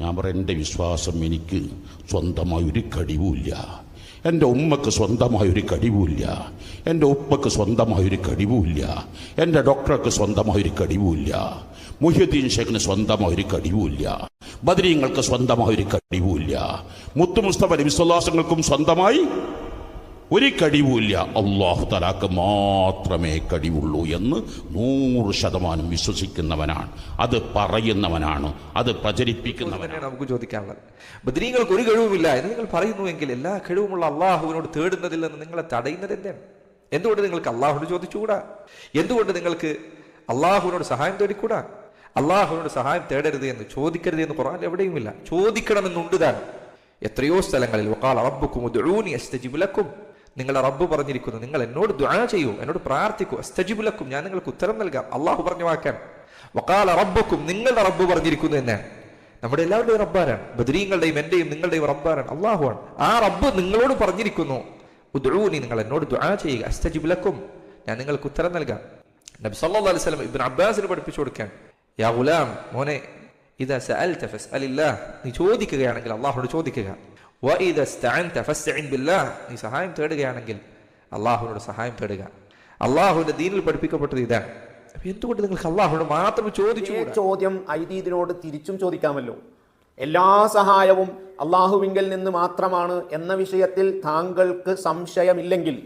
ഞാൻ പറയാം, എൻ്റെ വിശ്വാസം എനിക്ക് സ്വന്തമായൊരു കഴിവുമില്ല, എൻ്റെ ഉമ്മക്ക് സ്വന്തമായൊരു കഴിവുമില്ല, എൻ്റെ ഉപ്പക്ക് സ്വന്തമായൊരു കഴിവുമില്ല, എൻ്റെ ഡോക്ടർക്ക് സ്വന്തമായൊരു കഴിവുമില്ല, മുഹ്യിദ്ദീൻ ഷേഖിന് സ്വന്തമായൊരു കഴിവുമില്ല, ബദരീങ്ങൾക്ക് സ്വന്തമായൊരു കഴിവുമില്ല, മുത്തു മുസ്തഫ നബി സല്ലല്ലാഹു അലൈഹി വസല്ലമക്കും സ്വന്തമായി ഒരു കഴിവുമില്ല. അല്ലാഹു തആലക്ക് മാത്രമേ കഴിവുള്ളൂ എന്ന് 100% വിശ്വസിക്കുന്നവനാണ്, അത് പറയുന്നവനാണ്, അത് പ്രചരിപ്പിക്കുന്നവനാണ്. നമുക്ക് ചോദിക്കാനുള്ളത്, ബദരീങ്ങൾക്ക് ഒരു കഴിവുമില്ല എന്ന് നിങ്ങൾ പറയുന്നുവെങ്കിൽ എല്ലാ കഴിവുമുള്ള അള്ളാഹുവിനോട് തേടുന്നതിൽ നിന്ന് നിങ്ങളെ തടയുന്നത് എന്താണ്? എന്തുകൊണ്ട് നിങ്ങൾക്ക് അള്ളാഹുവിനോട് ചോദിച്ചുകൂടാ? എന്തുകൊണ്ട് നിങ്ങൾക്ക് അള്ളാഹുവിനോട് സഹായം തേടിക്കൂടാ? അള്ളാഹുവിനോട് സഹായം തേടരുത് എന്ന്, ചോദിക്കരുത് എന്ന് ഖുർആനിൽ എവിടെയുമില്ല. ചോദിക്കണമെന്നുണ്ട് താൻ എത്രയോ സ്ഥലങ്ങളിൽ. വഖാല റബ്ബുക്കും ഉദ്ഊനി അസ്തജിബ് ലക്കും, നിങ്ങളുടെ റബ്ബ് പറഞ്ഞിരിക്കുന്നു, നിങ്ങൾ എന്നോട് ദുആ ചെയ്യൂ, എന്നോട് പ്രാർത്ഥിക്കൂ, അസ്തജിബ് ലക്കും, ഞാൻ നിങ്ങൾക്ക് ഉത്തരം നൽകാം. അള്ളാഹു പറഞ്ഞ വാക്കാൻ. വഖാല റബ്ബുക്കും, നിങ്ങളുടെ റബ്ബ് പറഞ്ഞിരിക്കുന്നു എന്നാണ്. നമ്മുടെ എല്ലാവരുടെയും റബ്ബാരാണ്, ബദരീങ്ങളുടെയും എന്റെയും നിങ്ങളുടെയും റബ്ബാരാണ്, അള്ളാഹുവാണ്. ആ റബ്ബ് നിങ്ങളോട് പറഞ്ഞിരിക്കുന്നു, ഉദ്ഊനി, നിങ്ങൾ എന്നോട് ദുആ ചെയ്യുക, അസ്തജിബ് ലക്കും, ഞാൻ നിങ്ങൾക്ക് ഉത്തരം നൽകാം. നബി സല്ലല്ലാഹു അലൈഹി വസല്ലം ഇബ്നു അബ്ബാസിന് പഠിപ്പിച്ചു കൊടുക്കാൻ, യാ ഗുലാം, മോനെ, ഇദാ സഅൽത ഫസ്അലില്ലാഹ്, നീ ചോദിക്കുകയാണെങ്കിൽ അള്ളാഹുവോട് ചോദിക്കുക. വഇദാ ഇസ്തഅൻത ഫസ്തഇൻ ബില്ലാഹ്, നീ സഹായം തേടുകയാണെങ്കിൽ അള്ളാഹുവിനോട് സഹായം തേടുക. അള്ളാഹുവിന്റെ ദീനിൽ പഠിപ്പിക്കപ്പെട്ടത് ഇതാണ്. എന്തുകൊണ്ട് നിങ്ങൾക്ക് അള്ളാഹുവിനോട് മാത്രം ചോദിച്ചു? ചോദ്യം ഐദീദിനോട് തിരിച്ചും ചോദിക്കാമല്ലോ. എല്ലാ സഹായവും അള്ളാഹുവിങ്കിൽ നിന്ന് മാത്രമാണ് എന്ന വിഷയത്തിൽ താങ്കൾക്ക് സംശയമില്ലെങ്കിൽ,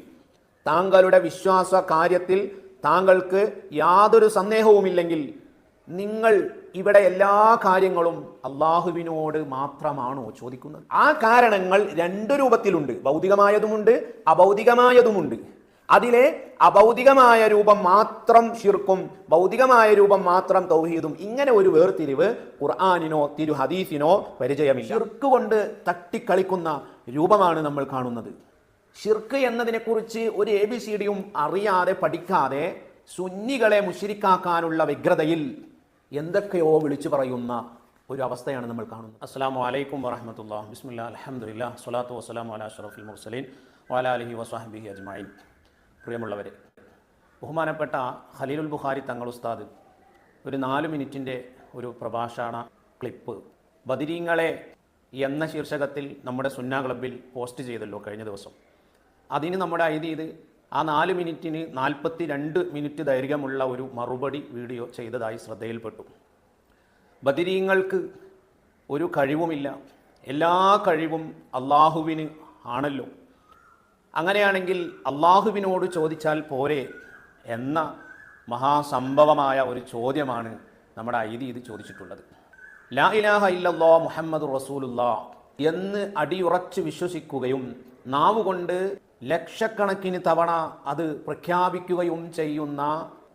താങ്കളുടെ വിശ്വാസ കാര്യത്തിൽ താങ്കൾക്ക് യാതൊരു സന്ദേഹവുമില്ലെങ്കിൽ, നിങ്ങൾ ഇവിടെ എല്ലാ കാര്യങ്ങളും അള്ളാഹുവിനോട് മാത്രമാണോ ചോദിക്കുന്നത്? ആ കാരണങ്ങൾ രണ്ട് രൂപത്തിലുണ്ട്, ഭൗതികമായതുമുണ്ട് അഭൗതികമായതുമുണ്ട്. അതിലെ അഭൗതികമായ രൂപം മാത്രം ശിർക്കും, ഭൗതികമായ രൂപം മാത്രം തൗഹീദും, ഇങ്ങനെ ഒരു വേർതിരിവ് ഖുർആനിനോ തിരു ഹദീസിനോ പരിചയമില്ല. ഷിർക്ക് കൊണ്ട് തട്ടിക്കളിക്കുന്ന രൂപമാണ് നമ്മൾ കാണുന്നത്. ഷിർക്ക് എന്നതിനെക്കുറിച്ച് ഒരു ABCDയും അറിയാതെ പഠിക്കാതെ സുന്നികളെ മുശ്രിക്കാക്കാനുള്ള വ്യഗ്രതയിൽ എന്തൊക്കെയോ വിളിച്ചു പറയുന്ന ഒരു അവസ്ഥയാണ് നമ്മൾ കാണുന്നത്. അസ്സലാമു അലൈക്കും വറഹ്മത്തുള്ളാഹി. ബിസ്മില്ലാഹി അൽഹംദുലില്ലാഹി സ്വലാത്തു വസ്സലാമു അലാ അഷ്റഫിൽ മുർസലീൻ വഅലാ ആലിഹി വസ്വഹ്ബിഹി അജ്മഈൻ. പ്രിയമുള്ളവരെ, ബഹുമാനപ്പെട്ട ഖലീലുൽ ബുഖാരി തങ്ങൾ ഉസ്താദ് ഒരു 4 മിനിറ്റിൻ്റെ ഒരു പ്രഭാഷണ ക്ലിപ്പ് ബദരീങ്ങളെ എന്ന ശീർഷകത്തിൽ നമ്മുടെ സുന്ന ക്ലബ്ബിൽ പോസ്റ്റ് ചെയ്തല്ലോ കഴിഞ്ഞ ദിവസം. അതിന് നമ്മുടെ ഐദീദ് ആ 4 മിനിറ്റിന് 42 മിനിറ്റ് ദൈർഘ്യമുള്ള ഒരു മറുപടി വീഡിയോ ചെയ്തതായി ശ്രദ്ധയിൽപ്പെട്ടു. ബദരീങ്ങൾക്ക് ഒരു കഴിവുമില്ല, എല്ലാ കഴിവും അള്ളാഹുവിന് ആണല്ലോ, അങ്ങനെയാണെങ്കിൽ അള്ളാഹുവിനോട് ചോദിച്ചാൽ പോരെ എന്ന മഹാസംഭവമായ ഒരു ചോദ്യമാണ് നമ്മുടെ ഐദീദ് ചോദിച്ചിട്ടുള്ളത്. ലാ ഇലാഹ ഇല്ലല്ലാഹ് മുഹമ്മദുർ റസൂലുള്ളാഹ് എന്ന് അടിയുറച്ച് വിശ്വസിക്കുകയും നാവുകൊണ്ട് ലക്ഷക്കണക്കിന് തവണ അത് പ്രഖ്യാപിക്കുകയും ചെയ്യുന്ന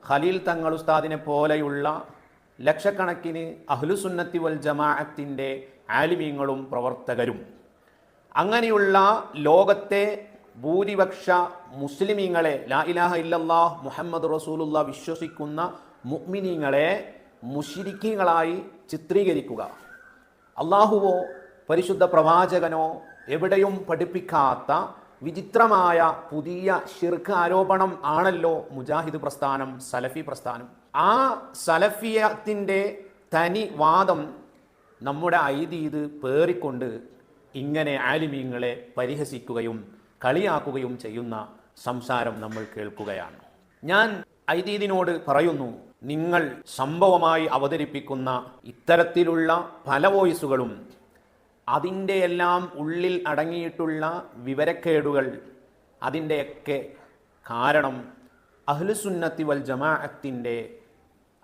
ഖലീൽ തങ്ങൾ ഉസ്താദിനെ പോലെയുള്ള ലക്ഷക്കണക്കിന് അഹ്ലുസുന്നത്തി വൽ ജമാഅത്തിൻ്റെ ആലിമീങ്ങളും പ്രവർത്തകരും, അങ്ങനെയുള്ള ലോകത്തെ ഭൂരിപക്ഷ മുസ്ലിമീങ്ങളെ, ലാ ഇലാഹ ഇല്ലല്ലാഹ് മുഹമ്മദ് റസൂലുള്ളാഹ് വിശ്വസിക്കുന്ന മുഅ്മിനീങ്ങളെ മുശ്രിക്കീങ്ങളായി ചിത്രീകരിക്കുക, അള്ളാഹുവോ പരിശുദ്ധ പ്രവാചകനോ എവിടെയും പഠിപ്പിക്കാത്ത വിചിത്രമായ പുതിയ ശിർക്ക് ആരോപണം ആണല്ലോ മുജാഹിദ് പ്രസ്ഥാനം, സലഫി പ്രസ്ഥാനം. ആ സലഫിയത്തിൻ്റെ തനി വാദം നമ്മുടെ ഐദീദ് പേറിക്കൊണ്ട് ഇങ്ങനെ ആലിമീങ്ങളെ പരിഹസിക്കുകയും കളിയാക്കുകയും ചെയ്യുന്ന സംസാരം നമ്മൾ കേൾക്കുകയാണ്. ഞാൻ ഐദീദിനോട് പറയുന്നു, നിങ്ങൾ സംഭവമായി അവതരിപ്പിക്കുന്ന ഇത്തരത്തിലുള്ള പല വോയിസുകളും അതിൻ്റെ എല്ലാം ഉള്ളിൽ അടങ്ങിയിട്ടുള്ള വിവരക്കേടുകൾ, അതിൻ്റെയൊക്കെ കാരണം അഹ്ലുസുന്നത്തി വൽ ജമാഅത്തിൻ്റെ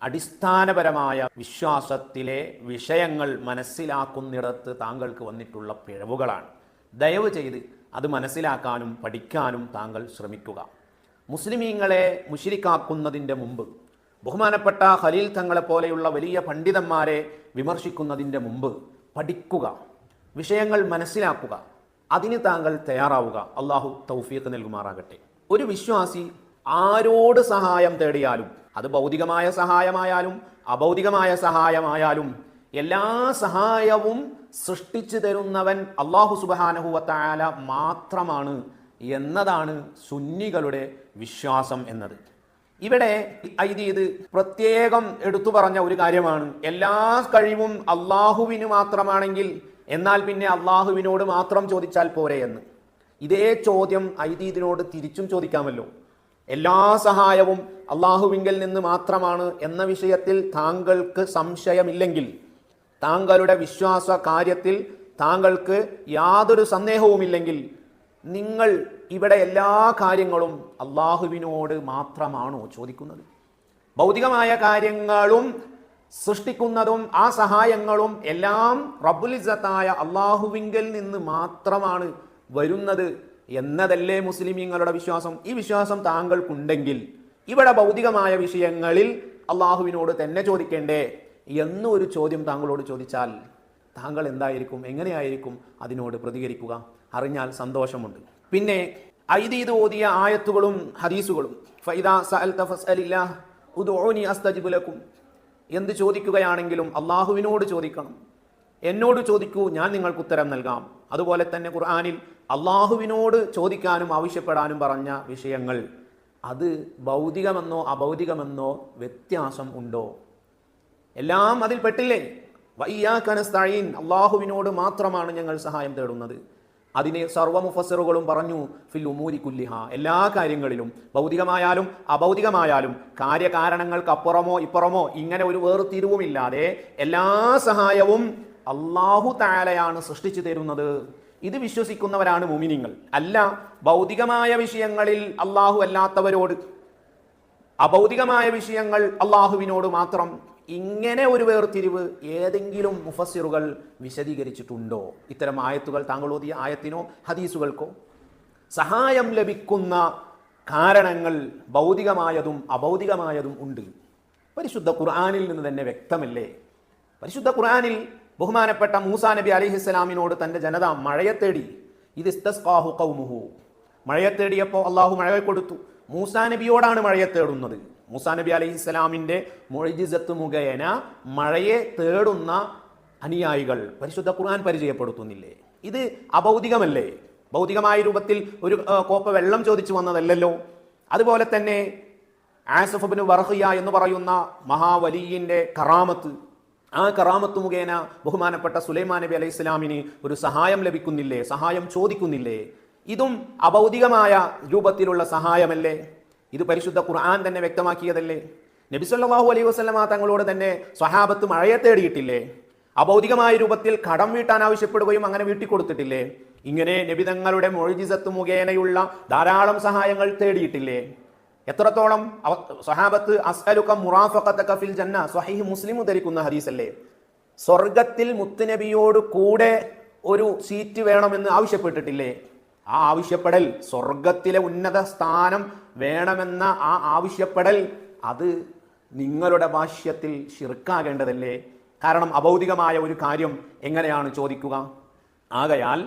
അടിസ്ഥാനപരമായ വിശ്വാസത്തിലെ വിഷയങ്ങൾ മനസ്സിലാക്കുന്നിടത്ത് താങ്കൾക്ക് വന്നിട്ടുള്ള പിഴവുകളാണ്. ദയവ് ചെയ്ത് അത് മനസ്സിലാക്കാനും പഠിക്കാനും താങ്കൾ ശ്രമിക്കുക. മുസ്ലിമീങ്ങളെ മുശ്രിക്കാക്കുന്നതിൻ്റെ മുമ്പ്, ബഹുമാനപ്പെട്ട ഖലീൽ തങ്ങളെ പോലെയുള്ള വലിയ പണ്ഡിതന്മാരെ വിമർശിക്കുന്നതിൻ്റെ മുമ്പ് പഠിക്കുക, വിഷയങ്ങൾ മനസ്സിലാക്കുക, അതിന് താങ്കൾ തയ്യാറാവുക. അള്ളാഹു തൗഫീഖ് നൽകുമാറാകട്ടെ. ഒരു വിശ്വാസി ആരോട് സഹായം തേടിയാലും, അത് ഭൗതികമായ സഹായമായാലും അഭൗതികമായ സഹായമായാലും, എല്ലാ സഹായവും സൃഷ്ടിച്ചു തരുന്നവൻ അള്ളാഹു സുബ്ഹാനഹു വ തആല മാത്രമാണ് എന്നതാണ് സുന്നികളുടെ വിശ്വാസം എന്നത്. ഇവിടെ ഇത് പ്രത്യേകം എടുത്തു പറഞ്ഞ ഒരു കാര്യമാണ്. എല്ലാ കഴിവും അള്ളാഹുവിന് മാത്രമാണെങ്കിൽ എന്നാൽ പിന്നെ അള്ളാഹുവിനോട് മാത്രം ചോദിച്ചാൽ പോരെ എന്ന്. ഇതേ ചോദ്യം ഇതിനോട് തിരിച്ചും ചോദിക്കാമല്ലോ. എല്ലാ സഹായവും അള്ളാഹുവിങ്കിൽ നിന്ന് മാത്രമാണ് എന്ന വിഷയത്തിൽ താങ്കൾക്ക് സംശയമില്ലെങ്കിൽ, താങ്കളുടെ വിശ്വാസ കാര്യത്തിൽ താങ്കൾക്ക് യാതൊരു സന്ദേഹവുമില്ലെങ്കിൽ, നിങ്ങൾ ഇവിടെ എല്ലാ കാര്യങ്ങളും അള്ളാഹുവിനോട് മാത്രമാണോ ചോദിക്കുന്നത്? ഭൗതികമായ കാര്യങ്ങളും സൃഷ്ടിക്കുന്നതും ആ സഹായങ്ങളും എല്ലാം റബ്ബുൽ ഇസ്സത്തായ അള്ളാഹുവിങ്കിൽ നിന്ന് മാത്രമാണ് വരുന്നത് എന്നതല്ലേ മുസ്ലിമീങ്ങളുടെ വിശ്വാസം? ഈ വിശ്വാസം താങ്കൾക്കുണ്ടെങ്കിൽ ഇവിടെ ഭൗതികമായ വിഷയങ്ങളിൽ അള്ളാഹുവിനോട് തന്നെ ചോദിക്കേണ്ടേ എന്നൊരു ചോദ്യം താങ്കളോട് ചോദിച്ചാൽ താങ്കൾ എന്തായിരിക്കും, എങ്ങനെയായിരിക്കും അതിനോട് പ്രതികരിക്കുക? അറിഞ്ഞാൽ സന്തോഷമുണ്ട്. പിന്നെ ഇത് ഓതിയ ആയത്തുകളും ഹദീസുകളും ഫൈദാ സഅൽത ഫസ്അലില്ലാഹ് ഉദ്ഉനി അസ്തജിബ് ലക്കും, എന്ത് ചോദിക്കുകയാണെങ്കിലും അള്ളാഹുവിനോട് ചോദിക്കണം. എന്നോട് ചോദിക്കൂ, ഞാൻ നിങ്ങൾക്ക് ഉത്തരം നൽകാം. അതുപോലെ തന്നെ ഖുർആനിൽ അള്ളാഹുവിനോട് ചോദിക്കാനും ആവശ്യപ്പെടാനും പറഞ്ഞ വിഷയങ്ങൾ അത് ഭൗതികമെന്നോ അഭൗതികമെന്നോ വ്യത്യാസം ഉണ്ടോ? എല്ലാം അതിൽ പെട്ടില്ലേ? വഇയ്യാക നസ്തഈൻ, അള്ളാഹുവിനോട് മാത്രമാണ് ഞങ്ങൾ സഹായം തേടുന്നത്. അതിനെ സർവ്വ മുഫസ്സിറുകളും പറഞ്ഞു ഫിൽ ഉമൂരി കുല്ലിഹ, എല്ലാ കാര്യങ്ങളിലും ഭൗതികമായാലും അഭൗതികമായാലും കാര്യകാരണങ്ങൾക്ക് അപ്പുറമോ ഇപ്പുറമോ ഇങ്ങനെ ഒരു വേർതിരിവുമില്ലാതെ എല്ലാ സഹായവും അള്ളാഹു തആലയാണ് സൃഷ്ടിച്ചു തരുന്നത്. ഇത് വിശ്വസിക്കുന്നവരാണ് മുഅ്മിനീങ്ങൾ. അല്ല ഭൗതികമായ വിഷയങ്ങളിൽ അള്ളാഹു അല്ലാത്തവരോട്, അഭൗതികമായ വിഷയങ്ങൾ അള്ളാഹുവിനോട് മാത്രം, ഇങ്ങനെ ഒരു വേർതിരിവ് ഏതെങ്കിലും മുഫസ്സിറുകൾ വിശദീകരിച്ചിട്ടുണ്ടോ? ഇത്തരം ആയത്തുകൾ താങ്കൾ ഓതിയ ആയത്തിനോ ഹദീസുകൾക്കോ? സഹായം ലഭിക്കുന്ന കാരണങ്ങൾ ഭൗതികമായതും അഭൗതികമായതും ഉണ്ട്. പരിശുദ്ധ ഖുർആനിൽ നിന്ന് തന്നെ വ്യക്തമല്ലേ? പരിശുദ്ധ ഖുർആനിൽ ബഹുമാനപ്പെട്ട മൂസാ നബി അലൈഹിസ്സലാമിനോട് തന്റെ ജനത മഴയെ തേടി, ഇത് ഇസ്തസ്ഖാഹു ഖൗമുഹു, മഴയെ തേടിയപ്പോൾ അള്ളാഹു മഴയെ കൊടുത്തു. മൂസാ നബിയോടാണ് മഴയെ തേടുന്നത്. മൂസാ നബി അലൈഹിസ്സലാമിന്റെ മുഅ്ജിസത്ത് മുഖേന മഴയെ തേടുന്ന അനുയായികൾ പരിശുദ്ധ ഖുർആൻ പരിചയപ്പെടുത്തുന്നില്ലേ? ഇത് അഭൗതികമല്ലേ? ഭൗതികമായ രൂപത്തിൽ ഒരു കോപ്പ വെള്ളം ചോദിച്ചു വന്നതല്ലല്ലോ. അതുപോലെ തന്നെ ആസിഫ് ഇബ്നു വർഖിയ എന്ന് പറയുന്ന മഹാവലിയിന്റെ കറാമത്ത്, ആ കറാമത്ത് മുഖേന ബഹുമാനപ്പെട്ട സുലൈമാൻ നബി അലൈഹി സ്വലാമിന് ഒരു സഹായം ലഭിക്കുന്നില്ലേ, സഹായം ചോദിക്കുന്നില്ലേ? ഇതും അഭൗതികമായ രൂപത്തിലുള്ള സഹായമല്ലേ? ഇത് പരിശുദ്ധ ഖുർആൻ തന്നെ വ്യക്തമാക്കിയതല്ലേ? നബി സല്ലല്ലാഹു അലൈഹി വസല്ലമ തങ്ങളോട് തന്നെ സ്വഹാബത്ത് മഴയെ തേടിയിട്ടില്ലേ? അഭൗതികമായ രൂപത്തിൽ കടം വീട്ടാൻ ആവശ്യപ്പെടുകയും അങ്ങനെ വീട്ടിക്കൊടുത്തിട്ടില്ലേ? ഇങ്ങനെ നബി തങ്ങളുടെ മുഅ്ജിസത്ത് മുഖേനയുള്ള ധാരാളം സഹായങ്ങൾ തേടിയിട്ടില്ലേ? എത്രത്തോളം സ്വഹാബത്ത് അസ്അലുക മുറാഫഖതക ഫിൽ ജന്ന, സ്വഹീഹ് മുസ്ലിം ഉദ്ധരിക്കുന്ന ഹദീസല്ലേ? സ്വർഗത്തിൽ മുത്തുനബിയോട് കൂടെ ഒരു സീറ്റ് വേണമെന്ന് ആവശ്യപ്പെട്ടിട്ടില്ലേ? ആ ആവശ്യപ്പെടൽ, സ്വർഗത്തിലെ ഉന്നത സ്ഥാനം വേണമെന്ന ആ ആവശ്യപ്പെടൽ, അത് നിങ്ങളുടെ ഭാഷ്യത്തിൽ ശിർക്കാകേണ്ടതല്ലേ? കാരണം അഭൗതികമായ ഒരു കാര്യം എങ്ങനെയാണ് ചോദിക്കുക? ആകയാൽ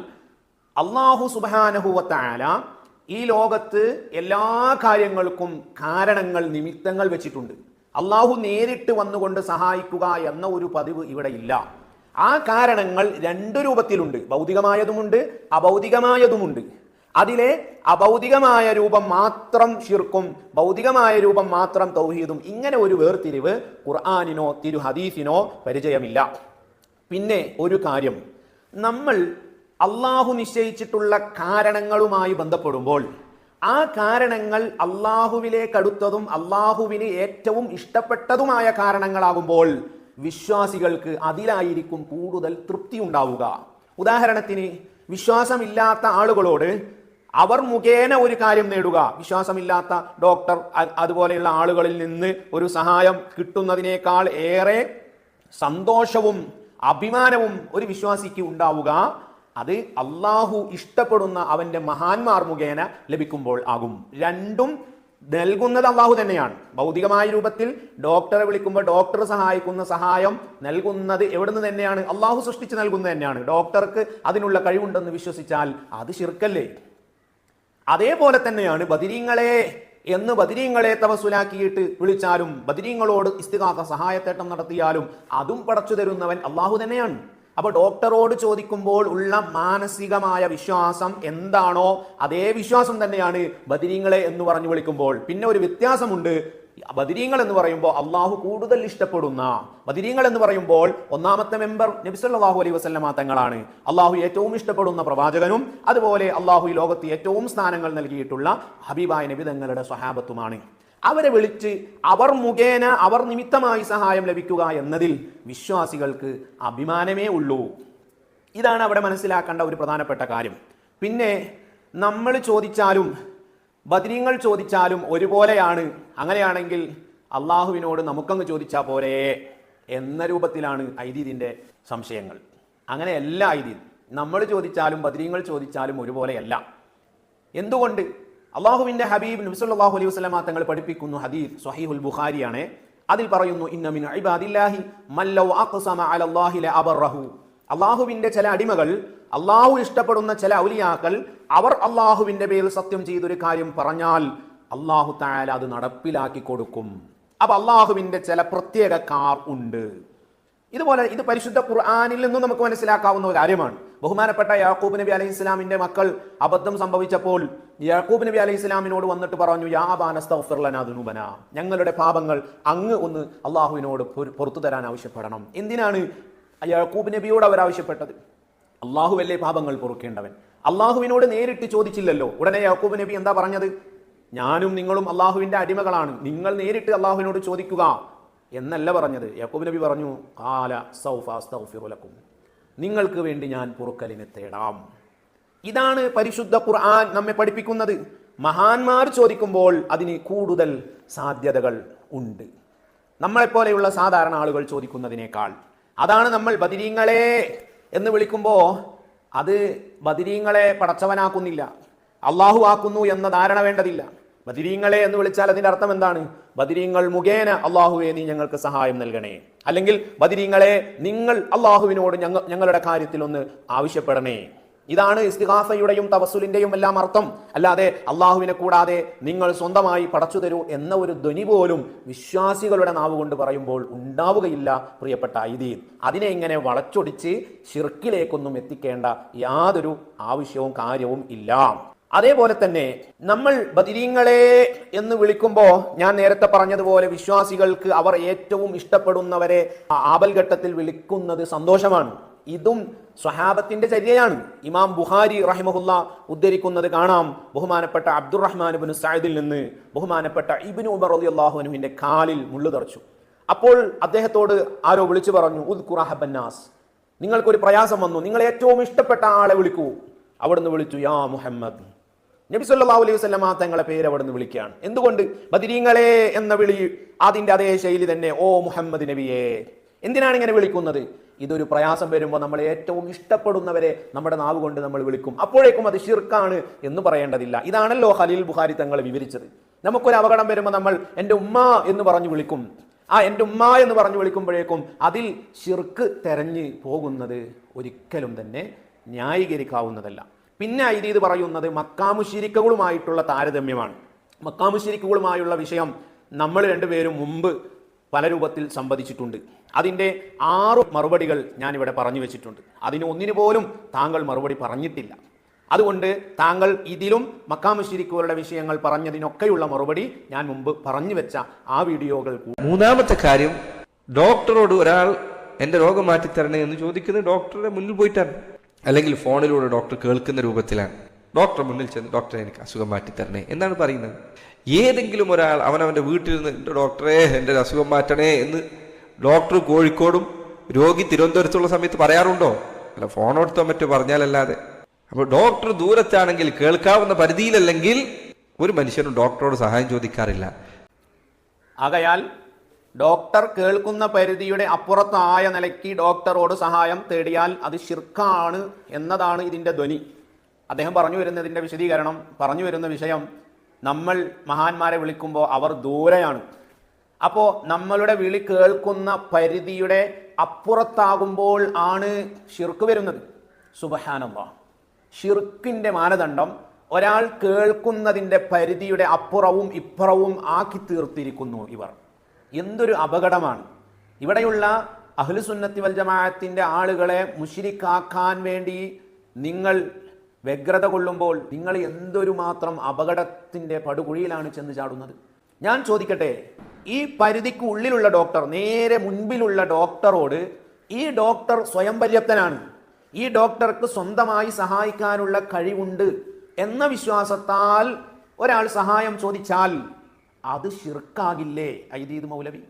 അല്ലാഹു സുബ്ഹാനഹു വ തആല ഈ ലോകത്ത് എല്ലാ കാര്യങ്ങൾക്കും കാരണങ്ങൾ, നിമിത്തങ്ങൾ വെച്ചിട്ടുണ്ട്. അള്ളാഹു നേരിട്ട് വന്നുകൊണ്ട് സഹായിക്കുക എന്ന ഒരു പതിവ് ഇവിടെ ഇല്ല. ആ കാരണങ്ങൾ രണ്ട് രൂപത്തിലുണ്ട്, ഭൗതികമായതുമുണ്ട് അഭൗതികമായതുമുണ്ട്. അതിലെ അഭൗതികമായ രൂപം മാത്രം ശിർക്കും, ഭൗതികമായ രൂപം മാത്രം തൗഹീദും. ഇങ്ങനെ ഒരു വേർതിരിവ് ഖുർആനിനോ തിരു ഹദീസിനോ പരിചയമില്ല. പിന്നെ ഒരു കാര്യം, നമ്മൾ അള്ളാഹു നിശ്ചയിച്ചിട്ടുള്ള കാരണങ്ങളുമായി ബന്ധപ്പെടുമ്പോൾ ആ കാരണങ്ങൾ അള്ളാഹുവിലേക്കടുത്തതും അള്ളാഹുവിന് ഏറ്റവും ഇഷ്ടപ്പെട്ടതുമായ കാരണങ്ങളാകുമ്പോൾ വിശ്വാസികൾക്ക് അതിലായിരിക്കും കൂടുതൽ തൃപ്തി ഉണ്ടാവുക. ഉദാഹരണത്തിന്, വിശ്വാസമില്ലാത്ത ആളുകളോട് അവർ മുഖേന ഒരു കാര്യം നേടുക, വിശ്വാസമില്ലാത്ത ഡോക്ടർ അതുപോലെയുള്ള ആളുകളിൽ നിന്ന് ഒരു സഹായം കിട്ടുന്നതിനേക്കാൾ ഏറെ സന്തോഷവും അഭിമാനവും ഒരു വിശ്വാസിക്ക് ഉണ്ടാവുക അത് അള്ളാഹു ഇഷ്ടപ്പെടുന്ന അവന്റെ മഹാന്മാർ മുഖേന ലഭിക്കുമ്പോൾ ആകും. രണ്ടും നൽകുന്നത് അള്ളാഹു തന്നെയാണ്. ഭൗതികമായ രൂപത്തിൽ ഡോക്ടറെ വിളിക്കുമ്പോൾ ഡോക്ടർ സഹായിക്കുന്ന സഹായം നൽകുന്നത് എവിടുന്ന് തന്നെയാണ്? അള്ളാഹു സൃഷ്ടിച്ച് നൽകുന്നത് തന്നെയാണ്. ഡോക്ടർക്ക് അതിനുള്ള കഴിവുണ്ടെന്ന് വിശ്വസിച്ചാൽ അത് ശിർക്കല്ലേ? അതേപോലെ തന്നെയാണ് ബദരീങ്ങളെ എന്ന് ബദരീങ്ങളെ തവസ്സുലാക്കിയിട്ട് വിളിച്ചാലും, ബദരീങ്ങളോട് ഇസ്തിഗാസ സഹായത്തേട്ടം നടത്തിയാലും അതും പടച്ചു തരുന്നവൻ അള്ളാഹു തന്നെയാണ്. അപ്പൊ ഡോക്ടറോട് ചോദിക്കുമ്പോൾ ഉള്ള മാനസികമായ വിശ്വാസം എന്താണോ അതേ വിശ്വാസം തന്നെയാണ് ബദരീങ്ങളെ എന്ന് പറഞ്ഞു വിളിക്കുമ്പോൾ. പിന്നെ ഒരു വ്യത്യാസമുണ്ട്, ബദരീങ്ങൾ എന്ന് പറയുമ്പോൾ അള്ളാഹു കൂടുതൽ ഇഷ്ടപ്പെടുന്ന ബദരീങ്ങൾ എന്ന് പറയുമ്പോൾ ഒന്നാമത്തെ മെമ്പർ നബി സല്ലല്ലാഹു അലൈഹി വസല്ലമ തങ്ങളാണ്. അള്ളാഹു ഏറ്റവും ഇഷ്ടപ്പെടുന്ന പ്രവാചകനും അതുപോലെ അള്ളാഹു ഈ ലോകത്ത് ഏറ്റവും സ്ഥാനങ്ങൾ നൽകിയിട്ടുള്ള ഹബീബായ നബി തങ്ങളുടെ സ്വഹാബത്തുമാണ്. അവരെ വിളിച്ച് അവർ മുഖേന അവർ നിമിത്തമായി സഹായം ലഭിക്കുക എന്നതിൽ വിശ്വാസികൾക്ക് അഭിമാനമേ ഉള്ളൂ. ഇതാണ് അവിടെ മനസ്സിലാക്കേണ്ട ഒരു പ്രധാനപ്പെട്ട കാര്യം. പിന്നെ നമ്മൾ ചോദിച്ചാലും ബദരീങ്ങൾ ചോദിച്ചാലും ഒരുപോലെയാണ്. അങ്ങനെയാണെങ്കിൽ അള്ളാഹുവിനോട് നമുക്കങ്ങ് ചോദിച്ചാൽ പോരെ എന്ന രൂപത്തിലാണ് ഐദീദിന്റെ സംശയങ്ങൾ. അങ്ങനെയല്ല ഐദീദ്. നമ്മൾ ചോദിച്ചാലും ബദരീങ്ങൾ ചോദിച്ചാലും ഒരുപോലെയല്ല. എന്തുകൊണ്ട്? അള്ളാഹുവിന്റെ ഹബീബ് നബി സല്ലല്ലാഹു അലൈഹി വസല്ലമ തങ്ങൾ പഠിപ്പിക്കുന്നു. ഹദീസ് സ്വഹീഹുൽ ബുഖാരിയാണ്. അതിൽ പറയുന്നു, ഇന്ന മിൻ ഇബാദില്ലാഹി മൻ ലൗ അഖ്സമ അലല്ലാഹി ലഅബറഹു. അള്ളാഹുവിന്റെ ചില അടിമകൾ, അള്ളാഹു ഇഷ്ടപ്പെടുന്ന ചില ഔലിയാക്കൾ, അവർ അള്ളാഹുവിന്റെ പേരിൽ സത്യം ചെയ്തൊരു കാര്യം പറഞ്ഞാൽ അള്ളാഹു തആല അത് നടപ്പിലാക്കി കൊടുക്കും. അപ്പൊ അള്ളാഹുവിന്റെ ചില പ്രത്യേകക്കാർ ഉണ്ട്. ഇതുപോലെ ഇത് പരിശുദ്ധ ഖുർആനിൽ നിന്നും നമുക്ക് മനസ്സിലാക്കാവുന്ന ഒരു കാര്യമാണ്. ബഹുമാനപ്പെട്ട യാക്കൂബ് നബി അലൈഹി ഇസ്ലാമിന്റെ മക്കൾ അബദ്ധം സംഭവിച്ചപ്പോൾ യാക്കൂബ് നബി അലൈഹി ഇസ്ലാമിനോട് വന്നിട്ട് പറഞ്ഞു, യാ അബാന അസ്തഗ്ഫിർ ലനാ ദുനൂബനാ, ഞങ്ങളുടെ പാപങ്ങൾ അങ്ങ് ഒന്ന് അള്ളാഹുവിനോട് പുറത്തു തരാൻ ആവശ്യപ്പെടണം. എന്തിനാണ് യാക്കൂബ് നബിയോട് അവർ ആവശ്യപ്പെട്ടത്? അള്ളാഹു അല്ലേ പാപങ്ങൾ പൊറുക്കേണ്ടവൻ. അള്ളാഹുവിനോട് നേരിട്ട് ചോദിച്ചില്ലല്ലോ. ഉടനെ യാക്കൂബ് നബി എന്താ പറഞ്ഞത്? ഞാനും നിങ്ങളും അള്ളാഹുവിന്റെ അടിമകളാണ്, നിങ്ങൾ നേരിട്ട് അള്ളാഹുവിനോട് ചോദിക്കുക എന്നല്ല പറഞ്ഞത്. യാക്കൂബ് നബി പറഞ്ഞു, ഖാല സൗഫ അസ്തഗ്ഫിറു ലക്കും, നിങ്ങൾക്ക് വേണ്ടി ഞാൻ പൊറുക്കലിനെ തേടാം. ഇതാണ് പരിശുദ്ധ ഖുർആൻ നമ്മെ പഠിപ്പിക്കുന്നത്. മഹാന്മാർ ചോദിക്കുമ്പോൾ അതിന് കൂടുതൽ സാധ്യതകൾ ഉണ്ട്, നമ്മളെപ്പോലെയുള്ള സാധാരണ ആളുകൾ ചോദിക്കുന്നതിനേക്കാൾ. അതാണ് നമ്മൾ ബദരീങ്ങളെ എന്ന് വിളിക്കുമ്പോൾ അത് ബദരീങ്ങളെ പടച്ചവനാക്കുന്നില്ല, അള്ളാഹു ആക്കുന്നു എന്ന ധാരണ വേണ്ടതില്ല. ബദരീങ്ങളെ എന്ന് വിളിച്ചാൽ അതിന്റെ അർത്ഥം എന്താണ്? ബദരീങ്ങൾ മുഖേന അള്ളാഹുവെ നീ ഞങ്ങൾക്ക് സഹായം നൽകണേ, അല്ലെങ്കിൽ ബദരീങ്ങളെ നിങ്ങൾ അള്ളാഹുവിനോട് ഞങ്ങളുടെ കാര്യത്തിൽ ഒന്ന് ആവശ്യപ്പെടണേ. ഇതാണ് ഇസ്തിഗാസയുടെയും തവസ്സുലിന്റെയും എല്ലാം അർത്ഥം. അല്ലാതെ അള്ളാഹുവിനെ കൂടാതെ നിങ്ങൾ സ്വന്തമായി പടച്ചു തരൂ എന്ന ഒരു ധ്വനി പോലും വിശ്വാസികളുടെ നാവ് കൊണ്ട് പറയുമ്പോൾ ഉണ്ടാവുകയില്ല. പ്രിയപ്പെട്ട ഐദീൻ, അതിനെ ഇങ്ങനെ വളച്ചൊടിച്ച് ശിർക്കിലേക്കൊന്നും എത്തിക്കേണ്ട യാതൊരു ആവശ്യവും കാര്യവും ഇല്ല. അതേപോലെ തന്നെ നമ്മൾ ബദരീങ്ങളെ എന്ന് വിളിക്കുമ്പോൾ ഞാൻ നേരത്തെ പറഞ്ഞതുപോലെ വിശ്വാസികൾക്ക് അവർ ഏറ്റവും ഇഷ്ടപ്പെടുന്നവരെ ആപൽഘട്ടത്തിൽ വിളിക്കുന്നത് സന്തോഷമാണ്. ഇതും സ്വഹാബത്തിന്റെ ചര്യയാണ്. ഇമാം ബുഖാരി റഹിമഹുല്ല ഉദ്ധരിക്കുന്നത് കാണാം. ബഹുമാനപ്പെട്ട അബ്ദുറഹ്മാൻ ഇബ്നു സഅദിൽ നിന്ന് ബഹുമാനപ്പെട്ട ഇബ്നു ഉമർ റളിയല്ലാഹു അൻഹുവിന്റെ കാലിൽ മുള്ളു തറച്ചു. അപ്പോൾ അദ്ദേഹത്തോട് ആരോ വിളിച്ചു പറഞ്ഞു, ഉദ്കുറ ഹബ്ബന്നാസ്, നിങ്ങൾക്കൊരു പ്രയാസം വന്നു, നിങ്ങൾ ഏറ്റവും ഇഷ്ടപ്പെട്ട ആളെ വിളിക്കൂ. അവിടുന്ന് വിളിച്ചു, യാ മുഹമ്മദ്. നബി സല്ലല്ലാഹു അലൈഹി വസല്ലമ തങ്ങളെ പേര് അവിടുന്ന് വിളിക്കുകയാണ്. എന്തുകൊണ്ട്? ബദരീങ്ങളെ എന്ന വിളി അതിന്റെ അതേ ശൈലി തന്നെ, ഓ മുഹമ്മദ് നബിയെ. എന്തിനാണ് ഇങ്ങനെ വിളിക്കുന്നത്? ഇതൊരു പ്രയാസം വരുമ്പോൾ നമ്മൾ ഏറ്റവും ഇഷ്ടപ്പെടുന്നവരെ നമ്മുടെ നാവ് കൊണ്ട് നമ്മൾ വിളിക്കും. അപ്പോഴേക്കും അത് ശിർക്കാണ് എന്ന് പറയേണ്ടതില്ല. ഇതാണല്ലോ ഖലീൽ ബുഖാരി തങ്ങൾ വിവരിച്ചത്. നമുക്കൊരു അപകടം വരുമ്പോൾ നമ്മൾ എൻ്റെ ഉമ്മ എന്ന് പറഞ്ഞു വിളിക്കും. ആ എൻ്റെ ഉമ്മ എന്ന് പറഞ്ഞു വിളിക്കുമ്പോഴേക്കും അതിൽ ശിർക്ക് തെരഞ്ഞു പോകുന്നത് ഒരിക്കലും തന്നെ ന്യായീകരിക്കാവുന്നതല്ല. പിന്നെ ഇത് പറയുന്നത് മക്കാമുശ്രിക്കുകളുമായിട്ടുള്ള താരതമ്യമാണ്. മക്കാമുശ്രിക്കുകളുമായുള്ള വിഷയം നമ്മൾ രണ്ടുപേരും മുമ്പ് പല രൂപത്തിൽ സംവദിച്ചിട്ടുണ്ട്. അതിൻ്റെ 6 മറുപടികൾ ഞാനിവിടെ പറഞ്ഞു വെച്ചിട്ടുണ്ട്. അതിന് ഒന്നിനു പോലും താങ്കൾ മറുപടി പറഞ്ഞിട്ടില്ല. അതുകൊണ്ട് താങ്കൾ ഇതിലും മക്കാമുശ്രിക്കുകളുടെ വിഷയങ്ങൾ പറഞ്ഞതിനൊക്കെയുള്ള മറുപടി ഞാൻ മുമ്പ് പറഞ്ഞു വെച്ച ആ വീഡിയോകൾ. മൂന്നാമത്തെ കാര്യം, ഡോക്ടറോട് ഒരാൾ എൻ്റെ രോഗം മാറ്റിത്തരണേ എന്ന് ചോദിക്കുന്നത് ഡോക്ടറുടെ മുന്നിൽ പോയിട്ടാണ്, അല്ലെങ്കിൽ ഫോണിലൂടെ ഡോക്ടർ കേൾക്കുന്ന രൂപത്തിലാണ്. ഡോക്ടർ മുന്നിൽ ചെന്ന്, ഡോക്ടറെ എനിക്ക് അസുഖം മാറ്റിത്തരണേ എന്നാണ് പറയുന്നത്. ഏതെങ്കിലും ഒരാൾ അവനവൻ്റെ വീട്ടിൽ നിന്ന്, എൻ്റെ ഡോക്ടറെ എൻ്റെ അസുഖം മാറ്റണേ എന്ന് ഡോക്ടർ കോഴിക്കോടും രോഗി തിരുവനന്തപുരത്തുള്ള സമയത്ത് പറയാറുണ്ടോ? അല്ല, ഫോണെടുത്തോ മറ്റോ പറഞ്ഞാലല്ലാതെ. അപ്പോൾ ഡോക്ടർ ദൂരത്താണെങ്കിൽ, കേൾക്കാവുന്ന പരിധിയിലല്ലെങ്കിൽ ഒരു മനുഷ്യനും ഡോക്ടറോട് സഹായം ചോദിക്കാറില്ല. ആകയാൽ ഡോക്ടർ കേൾക്കുന്ന പരിധിയുടെ അപ്പുറത്തായ നിലയ്ക്ക് ഡോക്ടറോട് സഹായം തേടിയാൽ അത് ശിർക്കാണ് എന്നതാണ് ഇതിൻ്റെ ധ്വനി. അദ്ദേഹം പറഞ്ഞു വരുന്നതിൻ്റെ വിശദീകരണം, പറഞ്ഞു വരുന്ന വിഷയം, നമ്മൾ മഹാന്മാരെ വിളിക്കുമ്പോൾ അവർ ദൂരെയാണ്. അപ്പോൾ നമ്മളുടെ വിളി കേൾക്കുന്ന പരിധിയുടെ അപ്പുറത്താകുമ്പോൾ ആണ് ഷിർക്ക് വരുന്നത്. സുബ്ഹാനല്ലാഹ്, ഷിർക്കിൻ്റെ മാനദണ്ഡം ഒരാൾ കേൾക്കുന്നതിൻ്റെ പരിധിയുടെ അപ്പുറവും ഇപ്പുറവും ആക്കി തീർത്തിരിക്കുന്നു ഇവർ. എന്തൊരു അപകടമാണ്! ഇവിടെയുള്ള അഹ്ലുസുന്നത്തി വൽ ജമാഅത്തിന്റെ ആളുകളെ മുശ്രിക്കാക്കാൻ വേണ്ടി നിങ്ങൾ വ്യഗ്രത കൊള്ളുമ്പോൾ നിങ്ങൾ എന്തൊരു മാത്രം അപകടത്തിൻ്റെ പടുകുഴിയിലാണ് ചെന്ന് ചാടുന്നത്. ഞാൻ ചോദിക്കട്ടെ, ഈ പരിധിക്ക് ഉള്ളിലുള്ള ഡോക്ടർ നേരെ മുൻപിലുള്ള ഡോക്ടറോട് ഈ ഡോക്ടർ സ്വയം പര്യാപ്തനാണ്, ഈ ഡോക്ടർക്ക് സ്വന്തമായി സഹായിക്കാനുള്ള കഴിവുണ്ട് എന്ന വിശ്വാസത്താൽ ഒരാൾ സഹായം ചോദിച്ചാൽ അത് ഷിർക്കാകില്ലേ ഐദീദ് മൗലവി?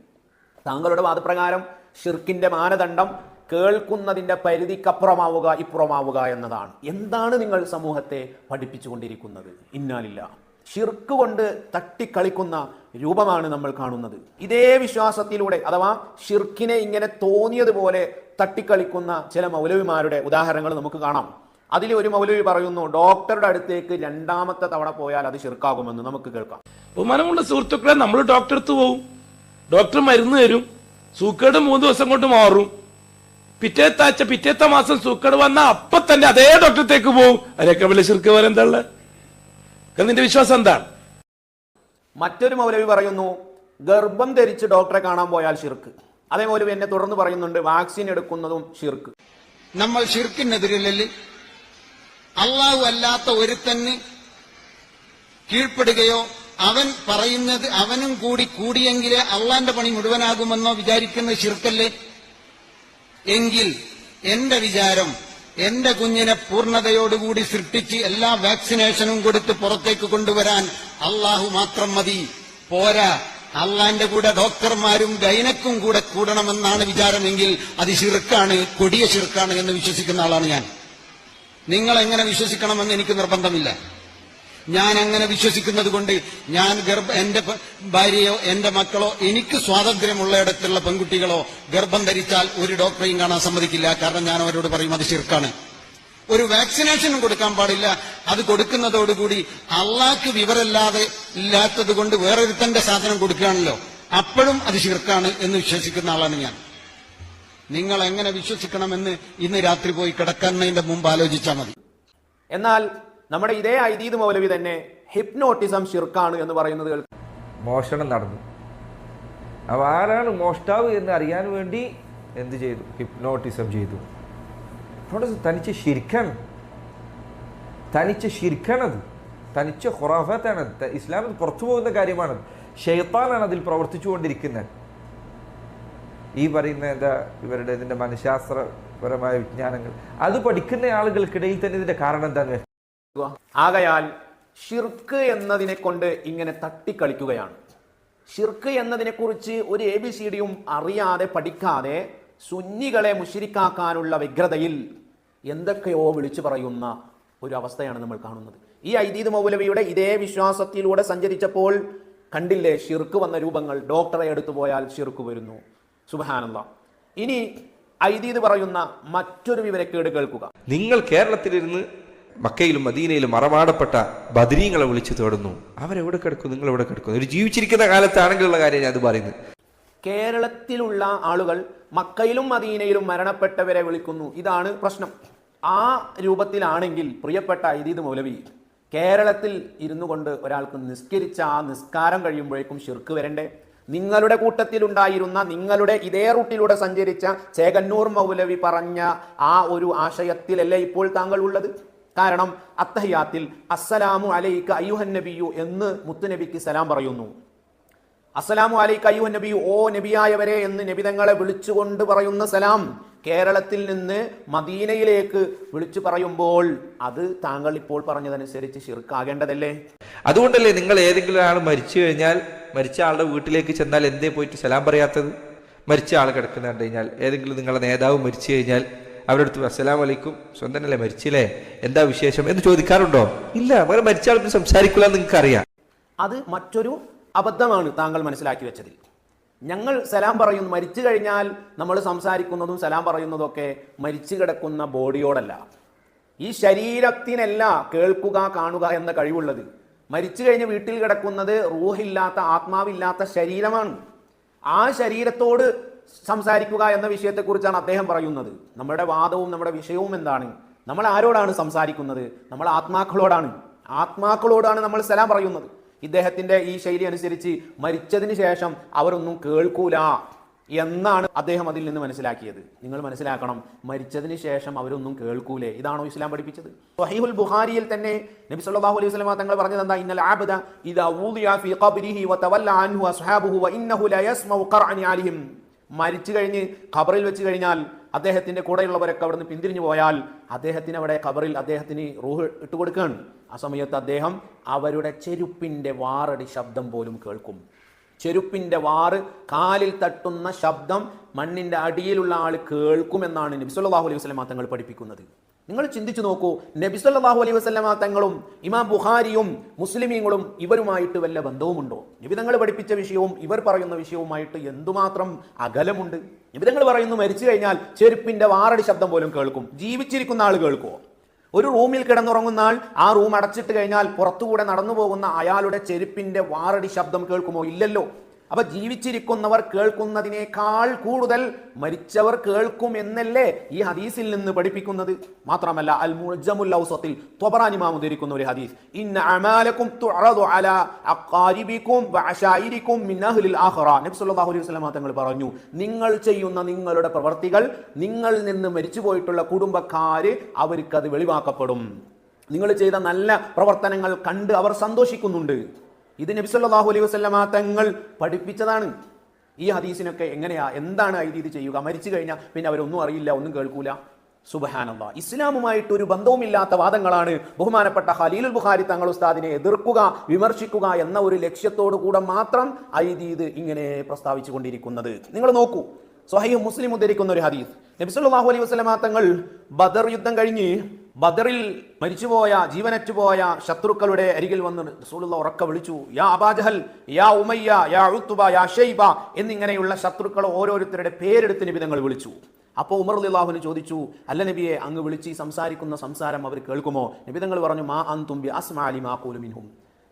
താങ്കളുടെ വാദപ്രകാരം ഷിർക്കിന്റെ മാനദണ്ഡം കേൾക്കുന്നതിന്റെ പരിധിക്കപ്പുറമാവുക ഇപ്പുറമാവുക എന്നതാണ്. എന്താണ് നിങ്ങൾ സമൂഹത്തെ പഠിപ്പിച്ചുകൊണ്ടിരിക്കുന്നത്? ഇന്നാലില്ല, ഷിർക്ക് കൊണ്ട് തട്ടിക്കളിക്കുന്ന രൂപമാണ് നമ്മൾ കാണുന്നത്. ഇതേ വിശ്വാസത്തിലൂടെ അഥവാ ഷിർക്കിനെ ഇങ്ങനെ തോന്നിയതുപോലെ തട്ടിക്കളിക്കുന്ന ചില മൗലവിമാരുടെ ഉദാഹരണങ്ങൾ നമുക്ക് കാണാം. അതിൽ ഒരു മൗലവി പറയുന്നു, ഡോക്ടറുടെ അടുത്തേക്ക് 2ാമത്തെ തവണ പോയാൽ അത് ഷിർക്കാകുമെന്ന്. നമുക്ക് കേൾക്കാം. ബഹുമാനമുള്ള സുഹൃത്തുക്കളെ, നമ്മൾ ഡോക്ടർ അടുത്ത് പോവും, ഡോക്ടർ മരുന്ന് തരും, സൂക്കേട് 3 ദിവസം കൊണ്ട് മാറും. പിറ്റേത്ത മാസം സൂക്കേട് വന്ന അപ്പൊ തന്നെ അതേ ഡോക്ടറത്തേക്ക് പോവും. അതിനൊക്കെ വലിയ ഷിർക്ക് പോലെ എന്താ ഉള്ളത്? നിന്റെ വിശ്വാസം എന്താണ്? മറ്റൊരു മൗലവി പറയുന്നു, ഗർഭം ധരിച്ച് ഡോക്ടറെ കാണാൻ പോയാൽ ഷിർക്ക്. അതേ മൗലവി എന്നെ തുടർന്ന് പറയുന്നുണ്ട്, വാക്സിൻ എടുക്കുന്നതും ഷിർക്ക്. നമ്മൾ ഷിർക്കിനെതിരല്ലേ? അള്ളാഹു അല്ലാത്ത ഒരുത്തന് കീഴ്പ്പെടുകയോ അവൻ പറയുന്നത് അവനും കൂടി കൂടിയെങ്കിലേ അള്ളാന്റെ പണി മുഴുവനാകുമെന്നോ വിചാരിക്കുന്ന ഷിർക്കല്ലേ? എങ്കിൽ എന്റെ വിചാരം, എന്റെ കുഞ്ഞിനെ പൂർണ്ണതയോടുകൂടി സൃഷ്ടിച്ച് എല്ലാ വാക്സിനേഷനും കൊടുത്ത് പുറത്തേക്ക് കൊണ്ടുവരാൻ അള്ളാഹു മാത്രം മതി, പോരാ. അള്ളാന്റെ കൂടെ ഡോക്ടർമാരും ഗൈനക്കും കൂടെ കൂടണമെന്നാണ് വിചാരമെങ്കിൽ അത് ഷിർക്കാണ്, കൊടിയ ഷിർക്കാണ് എന്ന് വിശ്വസിക്കുന്ന ആളാണ് ഞാൻ. നിങ്ങൾ എങ്ങനെ വിശ്വസിക്കണമെന്ന് എനിക്ക് നിർബന്ധമില്ല. ഞാൻ അങ്ങനെ വിശ്വസിക്കുന്നത് കൊണ്ട് ഞാൻ എന്റെ ഭാര്യയോ എന്റെ മക്കളോ എനിക്ക് സ്വാതന്ത്ര്യമുള്ളയിടത്തുള്ള പെൺകുട്ടികളോ ഗർഭം ധരിച്ചാൽ ഒരു ഡോക്ടറെയും കാണാൻ സമ്മതിക്കില്ല. കാരണം ഞാൻ അവരോട് പറയും അത് ഷിർക്കാണ്. ഒരു വാക്സിനേഷനും കൊടുക്കാൻ പാടില്ല. അത് കൊടുക്കുന്നതോടുകൂടി അള്ളാഹ്ക്ക് വിവരമില്ലാതെ ഇല്ലാത്തത് കൊണ്ട് വേറൊരുത്തന്റെ സാധനം കൊടുക്കുകയാണല്ലോ, അപ്പോഴും അത് ഷിർക്കാണ് എന്ന് വിശ്വസിക്കുന്ന ആളാണ് ഞാൻ. നിങ്ങൾ എങ്ങനെ വിശ്വസിക്കണമെന്ന് ഇന്ന് രാത്രി പോയി കിടക്കുന്നതിന്റെ മുമ്പ് ആലോചിച്ചാൽ മതി. എന്നാൽ നമ്മുടെ ഇതേ ഐദീദ് മൗലവി തന്നെ ഹിപ്നോട്ടിസം ഷിർക്കാണ് എന്ന് പറയുന്നത് കേൾക്കും. മോഷണം നടന്നു, അപ്പോൾ ആരാണ് മോഷ്ടാവ് എന്ന് അറിയാൻ വേണ്ടി എന്ത് ചെയ്തു? ഹിപ്നോട്ടിസം ചെയ്തു. തനിച്ച് ഷിർക്കാണത്, തനിച്ച ഖുറാഫാത്താണത്. ഇസ്ലാമിൽ പുറത്തു പോകുന്ന കാര്യമാണത്. ഷെയ്ത്താനാണ് അതിൽ പ്രവർത്തിച്ചുകൊണ്ടിരിക്കുന്നത്. ഈ പറയുന്ന ഇവരുടെ ഇതിന്റെ മനഃശാസ്ത്രപരമായ വിജ്ഞാനങ്ങൾ അത് പഠിക്കുന്ന ആളുകൾക്കിടയിൽ തന്നെ ഇതിന്റെ കാരണം എന്താണ്? ആകയാൽ ഷിർക്ക് എന്നതിനെ കൊണ്ട് ഇങ്ങനെ തട്ടിക്കളിക്കുകയാണ്. ഷിർക്ക് എന്നതിനെ കുറിച്ച് ഒരു ABCDയും അറിയാതെ പഠിക്കാതെ സുന്നികളെ മുശ്രിക്കാക്കാനുള്ള വ്യഗ്രതയിൽ എന്തൊക്കെയോ വിളിച്ചു പറയുന്ന ഒരു അവസ്ഥയാണ് നമ്മൾ കാണുന്നത്. ഈ ഐദീദ് മൗലവിയുടെ ഇതേ വിശ്വാസത്തിലൂടെ സഞ്ചരിച്ചപ്പോൾ കണ്ടില്ലേ ഷിർക്ക് വന്ന രൂപങ്ങൾ? ഡോക്ടറെ എടുത്തു പോയാൽ ഷിർക്ക് വരുന്നു. സുബ്ഹാനല്ലാഹ്. ഇനി ഐദീദ് പറയുന്ന മറ്റൊരു വിവരക്കേട് കേൾക്കുക. നിങ്ങൾ കേരളത്തിലിരുന്ന് മക്കയിലും മദീനയിലും മറമാടപ്പെട്ട ബദരീങ്ങളെ വിളിച്ചു തേടുന്നു. അവരെവിടെ കിടക്കും? നിങ്ങൾ എവിടെ കിടക്കുന്നു? ഒരു ജീവിച്ചിരിക്കുന്ന കാലത്താണെങ്കിലുള്ള കാര്യം ഞാൻ അത് പറയുന്നത്. കേരളത്തിലുള്ള ആളുകൾ മക്കയിലും മദീനയിലും മരണപ്പെട്ടവരെ വിളിക്കുന്നു. ഇതാണ് പ്രശ്നം. ആ രൂപത്തിലാണെങ്കിൽ പ്രിയപ്പെട്ട ഐദീദ് മൗലവി, കേരളത്തിൽ ഇരുന്നു കൊണ്ട് ഒരാൾക്ക് നിസ്കരിച്ച ആ നിസ്കാരം കഴിയുമ്പോഴേക്കും ഷിർക്ക് വരണ്ടേ? നിങ്ങളുടെ കൂട്ടത്തിലുണ്ടായിരുന്ന, നിങ്ങളുടെ ഇതേ റൂട്ടിലൂടെ സഞ്ചരിച്ച ചേകന്നൂർ മൗലവി പറഞ്ഞ ആ ഒരു ആശയത്തിലല്ലേ ഇപ്പോൾ താങ്കൾ ഉള്ളത്? കാരണം അത്തഹിയാത്തിൽ അസ്സലാമു അലൈക അയ്യുഹൻ നബിയു എന്ന് മുത്തുനബിക്ക് സലാം പറയുന്നു. അസ്സലാമു അലൈക അയ്യുഹൻ നബിയു, ഓ നബിയായവരെ എന്ന് നബിതങ്ങളെ വിളിച്ചുകൊണ്ട് പറയുന്ന സലാം കേരളത്തിൽ നിന്ന് മദീനയിലേക്ക് വിളിച്ചു പറയുമ്പോൾ അത് താങ്കൾ ഇപ്പോൾ പറഞ്ഞതനുസരിച്ച് ഷിർക്കാകേണ്ടതല്ലേ? അതുകൊണ്ടല്ലേ നിങ്ങൾ ഏതെങ്കിലും ആൾ മരിച്ചു കഴിഞ്ഞാൽ മരിച്ച ആളുടെ വീട്ടിലേക്ക് ചെന്നാൽ എന്തേ പോയിട്ട് സലാം പറയാത്തത്? മരിച്ച ആൾ കിടക്കുന്ന കണ്ടു കഴിഞ്ഞാൽ, ഏതെങ്കിലും നിങ്ങളുടെ നേതാവ് മരിച്ചു കഴിഞ്ഞാൽ അവരുടെ അടുത്ത് അസ്സലാമു അലൈക്കും, സ്വന്തനല്ലേ മരിച്ചില്ലേ, എന്താ വിശേഷം എന്ന് ചോദിക്കാറുണ്ടോ? ഇല്ല. അവരെ മരിച്ച ആൾക്ക് സംസാരിക്കില്ല, നിങ്ങൾക്ക് അറിയാം. അത് മറ്റൊരു അബദ്ധമാണ് താങ്കൾ മനസ്സിലാക്കി വെച്ചതിൽ. ഞങ്ങൾ സലാം പറയുന്നു, മരിച്ചു കഴിഞ്ഞാൽ നമ്മൾ സംസാരിക്കുന്നതും സലാം പറയുന്നതും ഒക്കെ മരിച്ചു കിടക്കുന്ന ബോഡിയോടല്ല. ഈ ശരീരത്തിനല്ല കേൾക്കുക കാണുക എന്ന കഴിവുള്ളത്. മരിച്ചു കഴിഞ്ഞ് വീട്ടിൽ കിടക്കുന്നത് റൂഹില്ലാത്ത, ആത്മാവില്ലാത്ത ശരീരമാണ്. ആ ശരീരത്തോട് സംസാരിക്കുക എന്ന വിഷയത്തെക്കുറിച്ചാണ് അദ്ദേഹം പറയുന്നത്. നമ്മുടെ വാദവും നമ്മുടെ വിഷയവും എന്താണ്? നമ്മൾ ആരോടാണ് സംസാരിക്കുന്നത്? നമ്മൾ ആത്മാക്കളോടാണ് നമ്മൾ സലാം പറയുന്നത്. ഇദ്ദേഹത്തിന്റെ ഈ ശൈലി അനുസരിച്ച് മരിച്ചതിന് ശേഷം അവരൊന്നും കേൾക്കൂല, എന്നാണ് അദ്ദേഹം അതിൽ നിന്ന് മനസ്സിലാക്കിയത്. നിങ്ങൾ മനസ്സിലാക്കണം, മരിച്ചതിന് ശേഷം അവരൊന്നും കേൾക്കൂലേ? ഇതാണോ ഇസ്ലാം പഠിപ്പിച്ചത്? സ്വഹീഹുൽ ബുഖാരിയിൽ തന്നെ നബി സല്ലല്ലാഹു അലൈഹി വസല്ലം തങ്ങൾ പറഞ്ഞത് എന്താ? ഇന്നൽ അബ്ദ ഇദാ വുദിഅ ഫീ ഖബ്രിഹി വതവല്ല അൻഹു അസ്ഹാബുഹു വഇന്നഹു ലാ യസ്മഉ ഖർഅനി അലിഹിം. മരിച്ചു കഴിഞ്ഞ് ഖബറിൽ വെച്ച് കഴിഞ്ഞാൽ അദ്ദേഹത്തിന്റെ കൂടെയുള്ളവരൊക്കെ അവിടുന്ന് പിന്തിരിഞ്ഞു പോയാൽ അദ്ദേഹത്തിന് അവിടെ ഖബറിൽ അദ്ദേഹത്തിന് റൂഹ് ഇട്ടുകൊടുക്കുകയാണ്. ആ സമയത്ത് അദ്ദേഹം അവരുടെ ചെരുപ്പിന്റെ വാറടി ശബ്ദം പോലും കേൾക്കും. ചെരുപ്പിന്റെ വാറ് കാലിൽ തട്ടുന്ന ശബ്ദം മണ്ണിന്റെ അടിയിലുള്ള ആൾ കേൾക്കുമെന്നാണ് നബി സല്ലല്ലാഹു അലൈഹി വസല്ലം തങ്ങൾ പഠിപ്പിക്കുന്നത്. നിങ്ങൾ ചിന്തിച്ചു നോക്കൂ, നബി സല്ലല്ലാഹു അലൈഹി വസല്ലം തങ്ങളും ഇമാം ബുഖാരിയും മുസ്ലിമീങ്ങളും ഇവരുമായിട്ട് വല്ല ബന്ധവുമുണ്ടോ? നബി തങ്ങൾ പഠിപ്പിച്ച വിഷയവും ഇവർ പറയുന്ന വിഷയവുമായിട്ട് എന്തുമാത്രം അകലമുണ്ട്? നബി തങ്ങൾ പറയുന്നു, മരിച്ചു കഴിഞ്ഞാൽ ചെരുപ്പിന്റെ വാറടി ശബ്ദം പോലും കേൾക്കും. ജീവിച്ചിരിക്കുന്ന ആൾ കേൾക്കുമോ? ഒരു റൂമിൽ കിടന്നുറങ്ങുന്ന ആൾ ആ റൂം അടച്ചിട്ട് കഴിഞ്ഞാൽ പുറത്തുകൂടെ നടന്നു പോകുന്ന അയാളുടെ ചെരുപ്പിന്റെ വാറടി ശബ്ദം കേൾക്കുമോ? ഇല്ലല്ലോ. അപ്പൊ ജീവിച്ചിരിക്കുന്നവർ കേൾക്കുന്നതിനേക്കാൾ കൂടുതൽ മരിച്ചവർ കേൾക്കും എന്നല്ലേ ഈ ഹദീസിൽ നിന്ന് പഠിപ്പിക്കുന്നത്? മാത്രമല്ല, അൽ മുഅ്ജമുൽ ഔസത്തിൽ ത്വബറാനി ഇമാം ഉദ്ധരിക്കുന്ന ഒരു ഹദീസ്, ഇന്ന അമാലകും തുഅറദു അലാ അഖാരിബികും വഅശായിരികും മിൻ അഹ്ലിൽ ആഖിറ. നബി സല്ലല്ലാഹു അലൈഹി വസല്ലം തങ്ങൾ പറഞ്ഞു, നിങ്ങൾ ചെയ്യുന്ന നിങ്ങളുടെ പ്രവർത്തികൾ നിങ്ങളിൽ നിന്ന് മരിച്ചുപോയിട്ടുള്ള കുടുംബക്കാര് അവർക്കത് വെളിവാക്കപ്പെടും. നിങ്ങൾ ചെയ്ത നല്ല പ്രവർത്തനങ്ങൾ കണ്ട് അവർ സന്തോഷിക്കുന്നുണ്ട്. ഇത് നബി സല്ലല്ലാഹു അലൈഹി വസല്ലം തങ്ങൾ പഠിപ്പിച്ചതാണ്. ഈ ഹദീസിനൊക്കെ എന്താണ് ഇത് ചെയ്യുക? മരിച്ചു കഴിഞ്ഞാൽ പിന്നെ അവരൊന്നും അറിയില്ല, ഒന്നും കേൾക്കൂല. സുബ്ഹാനല്ലാഹ്. ഇസ്ലാമുമായിട്ട് ഒരു ബന്ധവുമില്ലാത്ത വാദങ്ങളാണ് ബഹുമാനപ്പെട്ട ഖലീലുൽ ബുഖാരി തങ്ങൾ ഉസ്താദിനെ എതിർക്കുക, വിമർശിക്കുക എന്ന ഒരു ലക്ഷ്യത്തോടു കൂടെ മാത്രം ഇത് ഇങ്ങനെ പ്രസ്താവിച്ചു കൊണ്ടിരിക്കുന്നത്. നിങ്ങൾ നോക്കൂ, സ്വഹീഹ് മുസ്ലിം ഉദ്ധരിക്കുന്ന ഒരു ഹദീസ്, നബി സല്ലല്ലാഹു അലൈഹി വസല്ലം തങ്ങൾ ബദർ യുദ്ധം കഴിഞ്ഞ് ബദറിൽ മരിച്ചുപോയ ജീവനറ്റുപോയ ശത്രുക്കളുടെ അരികിൽ വന്ന് റസൂലുള്ളാഹി ഉറക്കെ വിളിച്ചു, യാ അബാജഹൽ, യാ ഉമയ്യ, യാ ഉത്ബ, യാ ഷൈബ എന്നിങ്ങനെയുള്ള ശത്രുക്കൾ ഓരോരുത്തരുടെ പേരെടുത്ത് നബി തങ്ങൾ വിളിച്ചു. അപ്പോൾ ഉമർ റളിയല്ലാഹു അൻഹു ചോദിച്ചു, അല്ല നബിയെ, അങ്ങ് വിളിച്ച് സംസാരിക്കുന്ന സംസാരം അവർ കേൾക്കുമോ? നബി തങ്ങൾ പറഞ്ഞു, മാ അൻതും ബി അസ്മാ ലിമാ ഖൂലു മിൻഹും,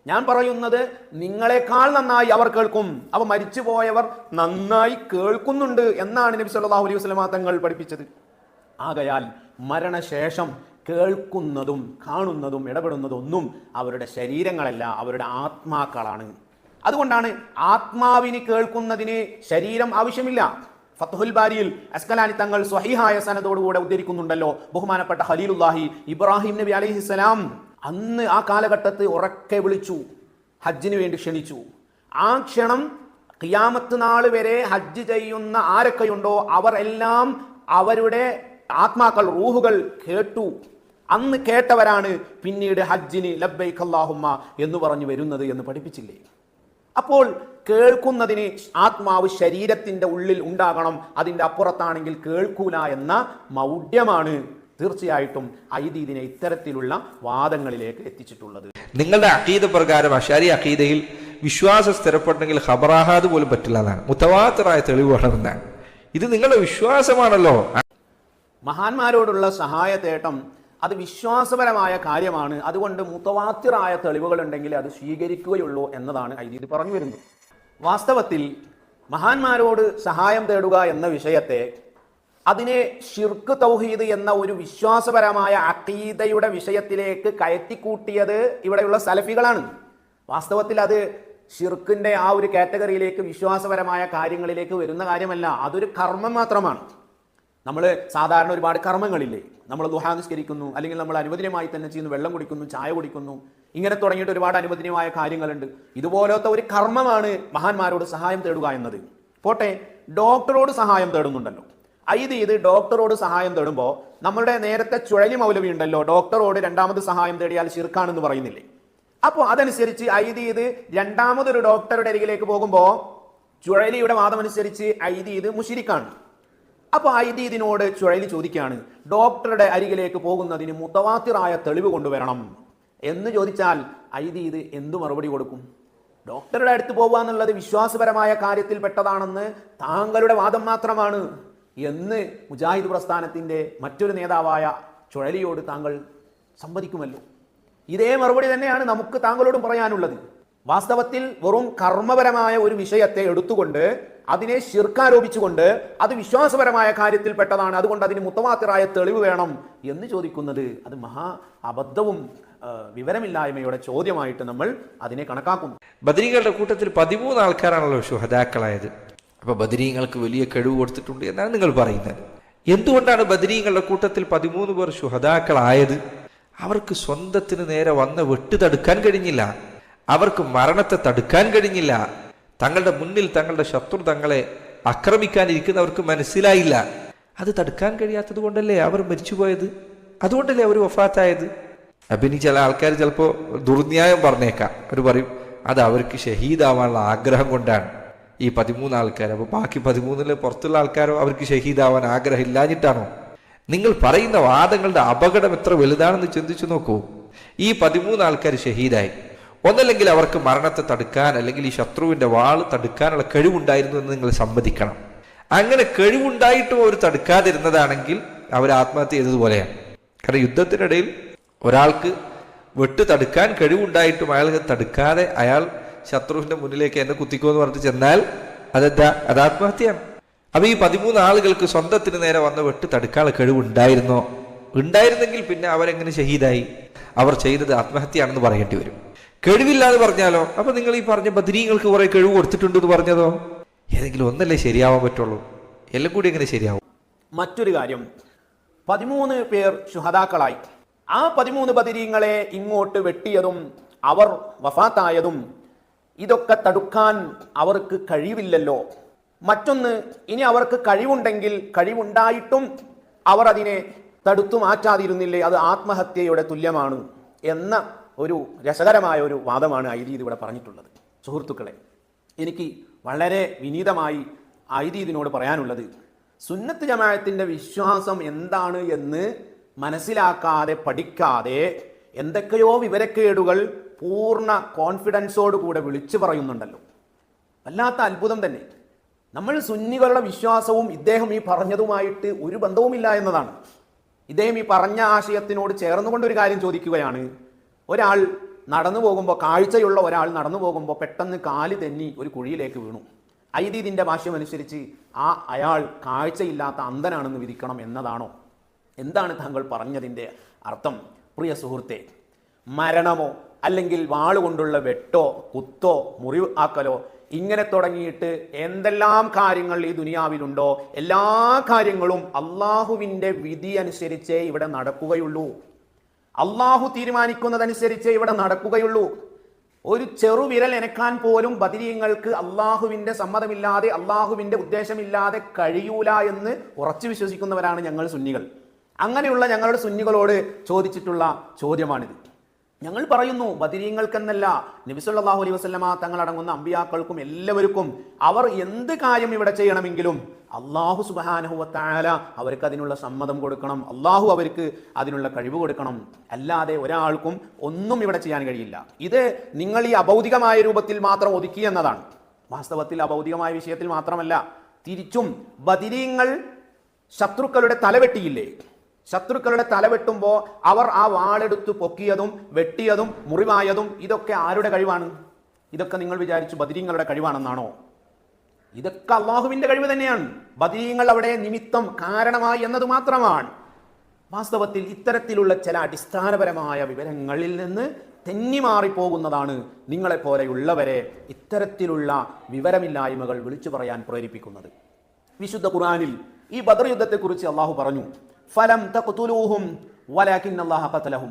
ഞാൻ പറയുന്നത് നിങ്ങളെക്കാൾ നന്നായി അവർ കേൾക്കും. അവ മരിച്ചുപോയവർ നന്നായി കേൾക്കുന്നുണ്ട് എന്നാണ് നബി സല്ലല്ലാഹു അലൈഹി വസല്ലം തങ്ങൾ പഠിപ്പിച്ചത്. ആകയാൽ മരണശേഷം കേൾക്കുന്നതും കാണുന്നതും ഇടപെടുന്നതൊന്നും അവരുടെ ശരീരങ്ങളല്ല, അവരുടെ ആത്മാക്കളാണ്. അതുകൊണ്ടാണ് ആത്മാവിന് കേൾക്കുന്നതിന് ശരീരം ആവശ്യമില്ല. ഫത്ഹുൽ ബാരിയിൽ അസ്കലാനി തങ്ങൾ സ്വഹീഹായ സനദോടുകൂടെ ഉദ്ധരിക്കുന്നുണ്ടല്ലോ, ബഹുമാനപ്പെട്ട ഖലീലുല്ലാഹി ഇബ്രാഹിം നബി അലൈഹിസ്സലാം അന്ന് ആ കാലഘട്ടത്തിൽ ഉറക്കെ വിളിച്ചു, ഹജ്ജിന് വേണ്ടി ക്ഷണിച്ചു. ആ ക്ഷണം ഖിയാമത്ത് നാൾ വരെ ഹജ്ജ് ചെയ്യുന്ന ആരൊക്കെയുണ്ടോ അവർ എല്ലാം അവരുടെ ആത്മാക്കൾ, റൂഹുകൾ കേട്ടു. അന്ന് കേട്ടവരാണ് പിന്നീട് ഹജ്ജിന് ലബ്ബൈക് അല്ലാഹുമ്മ എന്ന് പറഞ്ഞു വരുന്നത് എന്ന് പഠിപ്പിച്ചില്ലേ? അപ്പോൾ കേൾക്കുന്നതിന് ആത്മാവ് ശരീരത്തിന്റെ ഉള്ളിൽ ഉണ്ടാകണം, അതിന്റെ അപ്പുറത്താണെങ്കിൽ കേൾക്കൂല എന്ന മൗഢ്യമാണ് തീർച്ചയായിട്ടും ഇതിനെ ഇത്തരത്തിലുള്ള വാദങ്ങളിലേക്ക് എത്തിച്ചിട്ടുള്ളത്. നിങ്ങളുടെ അഖീദ പ്രകാരം അശാരി അഖീദയിൽ വിശ്വാസം സ്ഥിരപ്പെട്ടെങ്കിൽ ഖബറാഹാദ് പോലും പറ്റില്ല എന്നാണ്, മുതവാത്തിറായ തെളിവ് വേണമെന്നാണ്. ഇത് നിങ്ങളുടെ വിശ്വാസമാണല്ലോ. മഹാന്മാരോടുള്ള സഹായ തേട്ടം അത് വിശ്വാസപരമായ കാര്യമാണ്. അതുകൊണ്ട് മുതവാത്തിറായ തെളിവുകൾ ഉണ്ടെങ്കിൽ അത് സ്വീകരിക്കുകയുള്ളൂ എന്നതാണ് ഇത് പറഞ്ഞു വരുന്നത്. വാസ്തവത്തിൽ മഹാന്മാരോട് സഹായം തേടുക എന്ന വിഷയത്തെ അതിനെ ഷിർക്ക് തൗഹീദ് എന്ന ഒരു വിശ്വാസപരമായ അഖീദയുടെ വിഷയത്തിലേക്ക് കയറ്റിക്കൂട്ടിയത് ഇവിടെയുള്ള സലഫികളാണ്. വാസ്തവത്തിൽ അത് ഷിർക്കിന്റെ ആ ഒരു കാറ്റഗറിയിലേക്ക്, വിശ്വാസപരമായ കാര്യങ്ങളിലേക്ക് വരുന്ന കാര്യമല്ല. അതൊരു കർമ്മം മാത്രമാണ്. നമ്മൾ സാധാരണ ഒരുപാട് കർമ്മങ്ങളില്ലേ, നമ്മൾ ദുഹാ നിസ്കരിക്കുന്നു, അല്ലെങ്കിൽ നമ്മൾ അനുവദനീയമായി തന്നെ ചെയ്യുന്നു, വെള്ളം കുടിക്കുന്നു, ചായ കുടിക്കുന്നു, ഇങ്ങനെ തുടങ്ങിയിട്ട് ഒരുപാട് അനുവദനീയമായ കാര്യങ്ങളുണ്ട്. ഇതുപോലത്തെ ഒരു കർമ്മമാണ് മഹാന്മാരോട് സഹായം തേടുക എന്നത്. പോട്ടെ, ഡോക്ടറോട് സഹായം തേടുന്നുണ്ടല്ലോ. ഇത് ഡോക്ടറോട് സഹായം തേടുമ്പോൾ നമ്മളുടെ നേരത്തെ ചുഴലി മൗലവി ഉണ്ടല്ലോ, ഡോക്ടറോട് രണ്ടാമത് സഹായം തേടിയാൽ ശിർക്കാണെന്ന് പറയുന്നില്ലേ? അപ്പോൾ അതനുസരിച്ച് ഇത് രണ്ടാമതൊരു ഡോക്ടറുടെ അരികിലേക്ക് പോകുമ്പോൾ ചുഴലിയുടെ വാദമനുസരിച്ച് ഇത് മുശ്രിക്കാണ്. അപ്പോൾ ഇതിനോട് ചുഴലി ചോദിക്കുകയാണ്, ഡോക്ടറുടെ അരികിലേക്ക് പോകുന്നതിന് മുതവാത്തിറായ തെളിവ് കൊണ്ടുവരണം എന്ന് ചോദിച്ചാൽ ഇത് എന്തു മറുപടി കൊടുക്കും? ഡോക്ടറുടെ അടുത്ത് പോകുക എന്നുള്ളത് വിശ്വാസപരമായ കാര്യത്തിൽ പെട്ടതാണെന്ന് താങ്കളുടെ വാദം മാത്രമാണ് എന്ന് മുജാഹിദ് പ്രസ്ഥാനത്തിന്റെ മറ്റൊരു നേതാവായ ചുഴലിയോട് താങ്കൾ സമ്മതിക്കുമല്ലോ. ഇതേ മറുപടി തന്നെയാണ് നമുക്ക് താങ്കളോടും പറയാനുള്ളത്. വാസ്തവത്തിൽ വെറും കർമ്മപരമായ ഒരു വിഷയത്തെ എടുത്തുകൊണ്ട് അതിനെ ശിർക്കാരോപിച്ചുകൊണ്ട് അത് വിശ്വാസപരമായ കാര്യത്തിൽ പെട്ടതാണ്, അതുകൊണ്ട് അതിന് മുതവാത്തിറായ തെളിവ് വേണം എന്ന് ചോദിക്കുന്നത് അത് മഹാ അബദ്ധവും വിവരമില്ലായ്മയുടെ ചോദ്യമായിട്ട് നമ്മൾ അതിനെ കണക്കാക്കുന്നു. ബദരീകളുടെ കൂട്ടത്തിൽ 13 ആൾക്കാരാണല്ലോ ശുഹദാക്കളായത്. അപ്പൊ ബദരീങ്ങൾക്ക് വലിയ കഴിവ് കൊടുത്തിട്ടുണ്ട് എന്നാണ് നിങ്ങൾ പറയുന്നത്. എന്തുകൊണ്ടാണ് ബദരീങ്ങളുടെ കൂട്ടത്തിൽ 13 പേർ ശുഹദാക്കളായത്? അവർക്ക് സ്വന്തത്തിന് നേരെ വന്ന വെട്ട് തടുക്കാൻ കഴിഞ്ഞില്ല, അവർക്ക് മരണത്തെ തടുക്കാൻ കഴിഞ്ഞില്ല. തങ്ങളുടെ മുന്നിൽ തങ്ങളുടെ ശത്രു തങ്ങളെ ആക്രമിക്കാനിരിക്കുന്നവർക്ക് മനസ്സിലായില്ല. അത് തടുക്കാൻ കഴിയാത്തത് കൊണ്ടല്ലേ അവർ മരിച്ചുപോയത്, അതുകൊണ്ടല്ലേ അവർ വഫാത്തായത്. അപ്പൊ ഇനി ചില ആൾക്കാർ ചിലപ്പോൾ ദുർന്യായം പറഞ്ഞേക്കാം. അവർ പറയും അത് അവർക്ക് ഷഹീദാവാനുള്ള ആഗ്രഹം കൊണ്ടാണ് ഈ 13 ആൾക്കാർ. അപ്പൊ ബാക്കി 13 പുറത്തുള്ള ആൾക്കാരോ അവർക്ക് ഷഹീദാവാൻ ആഗ്രഹം ഇല്ലാഞ്ഞിട്ടാണോ? നിങ്ങൾ പറയുന്ന വാദങ്ങളുടെ അപകടം എത്ര വലുതാണെന്ന് ചിന്തിച്ചു നോക്കൂ. ഈ 13 ആൾക്കാർ ഷഹീദായി, ഒന്നല്ലെങ്കിൽ അവർക്ക് മരണത്തെ തടുക്കാൻ അല്ലെങ്കിൽ ഈ ശത്രുവിന്റെ വാള് തടുക്കാനുള്ള കഴിവുണ്ടായിരുന്നു എന്ന് നിങ്ങൾ സമ്മതിക്കണം. അങ്ങനെ കഴിവുണ്ടായിട്ടും അവർ തടുക്കാതിരുന്നതാണെങ്കിൽ അവർ ആത്മഹത്യ ചെയ്തതുപോലെയാണ്. കാരണം യുദ്ധത്തിനിടയിൽ ഒരാൾക്ക് വെട്ട് തടുക്കാൻ കഴിവുണ്ടായിട്ടും അയാൾ തടുക്കാതെ അയാൾ ശത്രുവിന്റെ മുന്നിലേക്ക് എന്നെ കുത്തിക്കോന്ന് പറഞ്ഞിട്ട് ചെന്നാൽ അത് ആത്മഹത്യയാണ്. അപ്പൊ ഈ 13 ആളുകൾക്ക് സ്വന്തത്തിന് നേരെ വന്ന വെട്ട് തടുക്കാനുള്ള കഴിവുണ്ടായിരുന്നോ? ഉണ്ടായിരുന്നെങ്കിൽ പിന്നെ അവരെങ്ങനെ ഷഹീദായി? അവർ ചെയ്തത് ആത്മഹത്യയാണെന്ന് പറയേണ്ടി വരും. കഴിവില്ലാതെ പറഞ്ഞാലോ? അപ്പൊ നിങ്ങൾ ഈ പറഞ്ഞ ബദരീങ്ങൾക്ക് കുറെ കഴിവ് കൊടുത്തിട്ടുണ്ടെന്ന് പറഞ്ഞതോ? ഏതെങ്കിലും ഒന്നല്ലേ ശരിയാവാൻ പറ്റുള്ളൂ, എല്ലാം കൂടി എങ്ങനെ ശരിയാവും? മറ്റൊരു കാര്യം, 13 പേർ ശുഹദാക്കളായി. ആ 13 ബദരീങ്ങളെ ഇങ്ങോട്ട് വെട്ടിയതും അവർ വഫാത്തായതും ഇതൊക്കെ തടുക്കാൻ അവർക്ക് കഴിവില്ലല്ലോ. മറ്റൊന്ന്, ഇനി അവർക്ക് കഴിവുണ്ടെങ്കിൽ കഴിവുണ്ടായിട്ടും അവർ അതിനെ തടുത്തു മാറ്റാതിരുന്നില്ലേ, അത് ആത്മഹത്യയുടെ തുല്യമാണ് എന്ന ഒരു രസകരമായ ഒരു വാദമാണ് ഐദീദ് ഇവിടെ പറഞ്ഞിട്ടുള്ളത്. സുഹൃത്തുക്കളെ, എനിക്ക് വളരെ വിനീതമായി ഐദീദിനോട് പറയാനുള്ളത്, സുന്നത്ത് ജമാഅത്തിന്റെ വിശ്വാസം എന്താണ് എന്ന് മനസ്സിലാക്കാതെ പഠിക്കാതെ എന്തൊക്കെയോ വിവരക്കേടുകൾ പൂർണ്ണ കോൺഫിഡൻസോടുകൂടെ വിളിച്ചു പറയുന്നുണ്ടല്ലോ. വല്ലാത്ത അത്ഭുതം തന്നെ. നമ്മൾ സുന്നികളുടെ വിശ്വാസവും ഇദ്ദേഹം ഈ പറഞ്ഞതുമായിട്ട് ഒരു ബന്ധവുമില്ല എന്നതാണ്. ഇദ്ദേഹം ഈ പറഞ്ഞ ആശയത്തിനോട് ചേർന്നുകൊണ്ടൊരു കാര്യം ചോദിക്കുകയാണ്. ഒരാൾ നടന്നു പോകുമ്പോൾ, കാഴ്ചയുള്ള ഒരാൾ നടന്നു പോകുമ്പോൾ പെട്ടെന്ന് കാല് തെന്നി ഒരു കുഴിയിലേക്ക് വീണു. ഐദീദിന്റെ ഭാഷ്യമനുസരിച്ച് അയാൾ കാഴ്ചയില്ലാത്ത അന്ധനാണെന്ന് വിധിക്കണം എന്നതാണോ? എന്താണ് താങ്കൾ പറഞ്ഞതിൻ്റെ അർത്ഥം? പ്രിയ സുഹൃത്തെ, മരണമോ അല്ലെങ്കിൽ വാളുകൊണ്ടുള്ള വെട്ടോ കുത്തോ മുറിവ് ആക്കലോ ഇങ്ങനെ തുടങ്ങിയിട്ട് എന്തെല്ലാം കാര്യങ്ങൾ ഈ ദുനിയാവിലുണ്ടോ എല്ലാ കാര്യങ്ങളും അള്ളാഹുവിൻ്റെ വിധി അനുസരിച്ചേ ഇവിടെ നടക്കുകയുള്ളൂ. അള്ളാഹു തീരുമാനിക്കുന്നതനുസരിച്ചേ ഇവിടെ നടക്കുകയുള്ളൂ. ഒരു ചെറുവിരൽ എനക്കാൻ പോലും ബദരീങ്ങൾക്ക് അള്ളാഹുവിൻ്റെ സമ്മതമില്ലാതെ അള്ളാഹുവിൻ്റെ ഉദ്ദേശമില്ലാതെ കഴിയൂല എന്ന് ഉറച്ചു വിശ്വസിക്കുന്നവരാണ് ഞങ്ങൾ സുന്നികൾ. അങ്ങനെയുള്ള ഞങ്ങളുടെ സുന്നികളോട് ചോദിച്ചിട്ടുള്ള ചോദ്യമാണിത്. ഞങ്ങൾ പറയുന്നു, ബദരീങ്ങൾക്കെന്നല്ല, നബി സല്ലല്ലാഹു അലൈഹി വസല്ലമ തങ്ങളടങ്ങുന്ന അമ്പിയാക്കൾക്കും എല്ലാവർക്കും അവർ എന്ത് കാര്യം ഇവിടെ ചെയ്യണമെങ്കിലും അള്ളാഹു സുബ്ഹാനഹു വ തആല അവർക്ക് അതിനുള്ള സമ്മതം കൊടുക്കണം, അള്ളാഹു അവർക്ക് അതിനുള്ള കഴിവ് കൊടുക്കണം. അല്ലാതെ ഒരാൾക്കും ഒന്നും ഇവിടെ ചെയ്യാൻ കഴിയില്ല. ഇത് നിങ്ങൾ ഈ അഭൗതികമായ രൂപത്തിൽ മാത്രം ഒതുക്കി എന്നതാണ്. വാസ്തവത്തിൽ അഭൗതികമായ വിഷയത്തിൽ മാത്രമല്ല, തിരിച്ചും ബദരീങ്ങൾ ശത്രുക്കളുടെ തലവെട്ടിയില്ലേ? ശത്രുക്കളുടെ തലവെട്ടുമ്പോൾ അവർ ആ വാളെടുത്ത് പൊക്കിയതും വെട്ടിയതും മുറിവായതും ഇതൊക്കെ ആരുടെ കഴിവാണ്? ഇതൊക്കെ നിങ്ങൾ വിചാരിച്ചു ബദരീങ്ങളുടെ കഴിവാണെന്നാണോ? ഇതൊക്കെ അള്ളാഹുവിന്റെ കഴിവ് തന്നെയാണ്. ബദരീങ്ങൾ അവിടെ നിമിത്തം കാരണമായി എന്നത് മാത്രമാണ്. വാസ്തവത്തിൽ ഇത്തരത്തിലുള്ള ചില അടിസ്ഥാനപരമായ വിവരങ്ങളിൽ നിന്ന് തെന്നിമാറിപ്പോകുന്നതാണ് നിങ്ങളെപ്പോലെയുള്ളവരെ ഇത്തരത്തിലുള്ള വിവരമില്ലായ്മകൾ വിളിച്ചു പറയാൻ പ്രേരിപ്പിക്കുന്നത്. വിശുദ്ധ ഖുർആനിൽ ഈ ബദർ യുദ്ധത്തെക്കുറിച്ച് അള്ളാഹു പറഞ്ഞു, ഫലം തഖ്തുലൂഹും വലാകിന്നല്ലാഹ ഖതലഹും.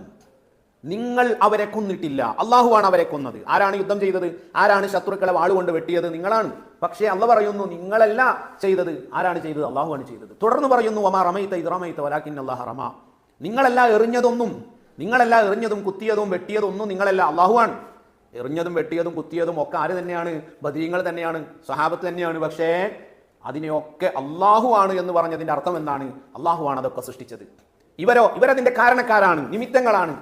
നിങ്ങൾ അവരെ കൊന്നിട്ടില്ല, അള്ളാഹുവാണ് അവരെ കൊന്നത്. ആരാണ് യുദ്ധം ചെയ്തത്? ആരാണ് ശത്രുക്കളെ വാളുകൊണ്ട് വെട്ടിയത്? നിങ്ങളാണ്. പക്ഷേ അള്ളാഹ് പറയുന്നു, നിങ്ങളല്ല ചെയ്തത്. ആരാണ് ചെയ്തത്? അള്ളാഹുവാണ് ചെയ്തത്. തുടർന്ന് പറയുന്നു, വമാ റമൈത ഇദ് റമൈത വലാകിന്നല്ലാഹ റമ. നിങ്ങളല്ല എറിഞ്ഞതും കുത്തിയതും വെട്ടിയതൊന്നും നിങ്ങളല്ല, അള്ളാഹുവാണ്. എറിഞ്ഞതും വെട്ടിയതും കുത്തിയതും ഒക്കെ ആര് തന്നെയാണ്? ബദരീങ്ങൾ തന്നെയാണ്, സഹാബത്ത് തന്നെയാണ്. പക്ഷേ അതിനെയൊക്കെ അള്ളാഹു ആണ് എന്ന് പറഞ്ഞതിന്റെ അർത്ഥം എന്താണ്? അള്ളാഹുവാണ് അതൊക്കെ സൃഷ്ടിച്ചത്. ഇവരതിന്റെ കാരണക്കാരാണ്, നിമിത്തങ്ങളാണ്.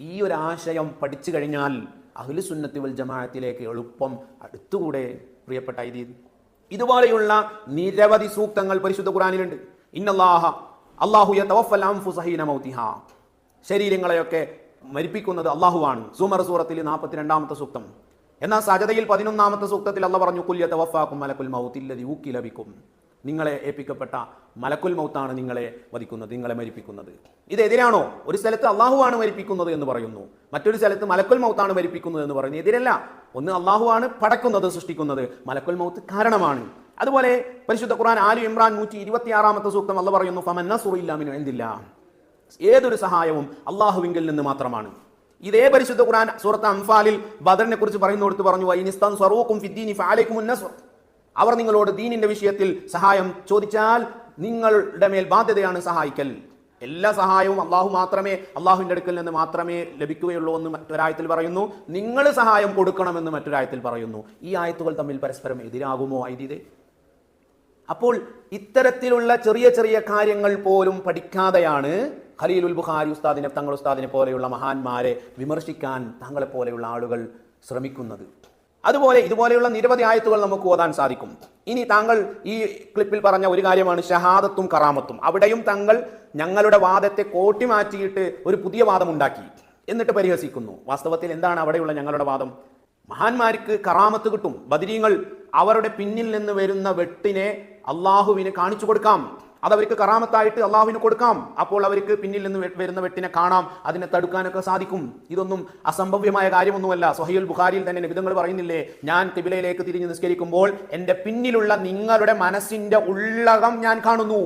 ഈ ഒരു ആശയം പഠിച്ചു കഴിഞ്ഞാൽ അഹ്ലു സുന്നത്തി വൽ ജമാഅത്തിലേക്ക് എളുപ്പം അടുത്തുകൂടെ പ്രിയപ്പെട്ട ഐദീദ്? ഇതുപോലെയുള്ള നിരവധി സൂക്തങ്ങൾ പരിശുദ്ധ ഖുർആനിലുണ്ട്. അല്ലാഹു യതവഫൽ അൻഫുസ ഹീന മൗതിഹാ. ശരീരങ്ങളെയൊക്കെ മരിപ്പിക്കുന്നത് അള്ളാഹുവാണ്. സൂമർ സൂറത്തിൽ 42-ാമത്തെ സൂക്തം. എന്നാൽ സജദയിൽ 11-ാമത്തെ സൂക്തത്തിൽ അള്ളാഹ് പറഞ്ഞു, ഖുൽ യതവഫാകും മലക്കുൽ മൗതി അല്ലദീ വുക്കില ബിക്കും. നിങ്ങളെ ഏൽപ്പിക്കപ്പെട്ട മലക്കുൽ മൗത്താണ് നിങ്ങളെ വധിക്കുന്നത്, നിങ്ങളെ മരിപ്പിക്കുന്നത്. ഇതെതിരാണോ? ഒരു സ്ഥലത്ത് അള്ളാഹുവാണ് മരിപ്പിക്കുന്നത് എന്ന് പറയുന്നു, മറ്റൊരു സ്ഥലത്ത് മലക്കുൽ മൗത്താണ് മരിപ്പിക്കുന്നത് എന്ന് പറയുന്നു. എതിരല്ല. ഒന്ന് അള്ളാഹുവാണ് പടക്കുന്നത്, സൃഷ്ടിക്കുന്നത്. മലക്കുൽ മൗത്ത് കാരണമാണ്. അതുപോലെ പരിശുദ്ധ ഖുർആൻ ആലി ഇമ്രാൻ 126-ാമത്തെ സൂക്തം അല്ലാഹു പറയുന്നു ഫമൻ നസ്റു ഇല്ലാ മിൻ ഇൻദില്ലാ, ഏതൊരു സഹായവും അള്ളാഹുവിങ്കിൽ നിന്ന് മാത്രമാണ്. ഇതേ പരിശുദ്ധ ഖുർആൻ സൂറത്ത് അംഫാലിൽ ബദറിനെ കുറിച്ച് പറയുന്നിടത്ത് പറഞ്ഞു വഇനിസ്തൻസറൂകും ഫിദ്ദീനി ഫഅലൈകുമുൻ നസ്ർ, അവർ നിങ്ങളോട് ദീനിന്റെ വിഷയത്തിൽ സഹായം ചോദിച്ചാൽ നിങ്ങളുടെ മേൽ ബാധ്യതയാണ് സഹായിക്കൽ. എല്ലാ സഹായവും അള്ളാഹു മാത്രമേ, അള്ളാഹുവിന്റെ അടുക്കൽ നിന്ന് മാത്രമേ ലഭിക്കുകയുള്ളൂ എന്ന് മറ്റൊരായത്തിൽ പറയുന്നു. നിങ്ങൾ സഹായം കൊടുക്കണമെന്ന് മറ്റൊരായത്തിൽ പറയുന്നു. ഈ ആയത്തുകൾ തമ്മിൽ പരസ്പരം എതിരാകുമോ ഐദീദേ? അപ്പോൾ ഇത്തരത്തിലുള്ള ചെറിയ ചെറിയ കാര്യങ്ങൾ പോലും പഠിക്കാതെയാണ് ഖലീലുൽ ബുഖാരി ഉസ്താദിനെ, തങ്ങൾ ഉസ്താദിനെ പോലെയുള്ള മഹാന്മാരെ വിമർശിക്കാൻ താങ്കളെ പോലെയുള്ള ആളുകൾ ശ്രമിക്കുന്നത്. അതുപോലെ ഇതുപോലെയുള്ള നിരവധി ആയത്തുകൾ നമുക്ക് ഓതാൻ സാധിക്കും. ഇനി താങ്കൾ ഈ ക്ലിപ്പിൽ പറഞ്ഞ ഒരു കാര്യമാണ് ഷഹാദത്തും കറാമത്തും. അവിടെയും താങ്കൾ ഞങ്ങളുടെ വാദത്തെ കോട്ടി മാറ്റിയിട്ട് ഒരു പുതിയ വാദം ഉണ്ടാക്കി, എന്നിട്ട് പരിഹസിക്കുന്നു. വാസ്തവത്തിൽ എന്താണ് അവിടെയുള്ള ഞങ്ങളുടെ വാദം? മഹാന്മാർക്ക് കറാമത്ത് കിട്ടും. ബദരീങ്ങൾ അവരുടെ പിന്നിൽ നിന്ന് വരുന്ന വെട്ടിനെ അള്ളാഹുവിന് കാണിച്ചു കൊടുക്കാം, അതവർക്ക് കറാമത്തായിട്ട് അള്ളാഹുവിന് കൊടുക്കാം. അപ്പോൾ അവർക്ക് പിന്നിൽ നിന്ന് വരുന്ന വെട്ടിനെ കാണാം, അതിനെ തടുക്കാനൊക്കെ സാധിക്കും. ഇതൊന്നും അസംഭവ്യമായ കാര്യമൊന്നുമല്ല. സ്വഹീഹുൽ ബുഖാരിയിൽ തന്നെ നബിതങ്ങൾ പറയുന്നില്ലേ, ഞാൻ ഖിബലയിലേക്ക് തിരിഞ്ഞ് നിസ്കരിക്കുമ്പോൾ എൻ്റെ പിന്നിലുള്ള നിങ്ങളുടെ മനസ്സിന്റെ ഉള്ളകം ഞാൻ കാണുന്നു,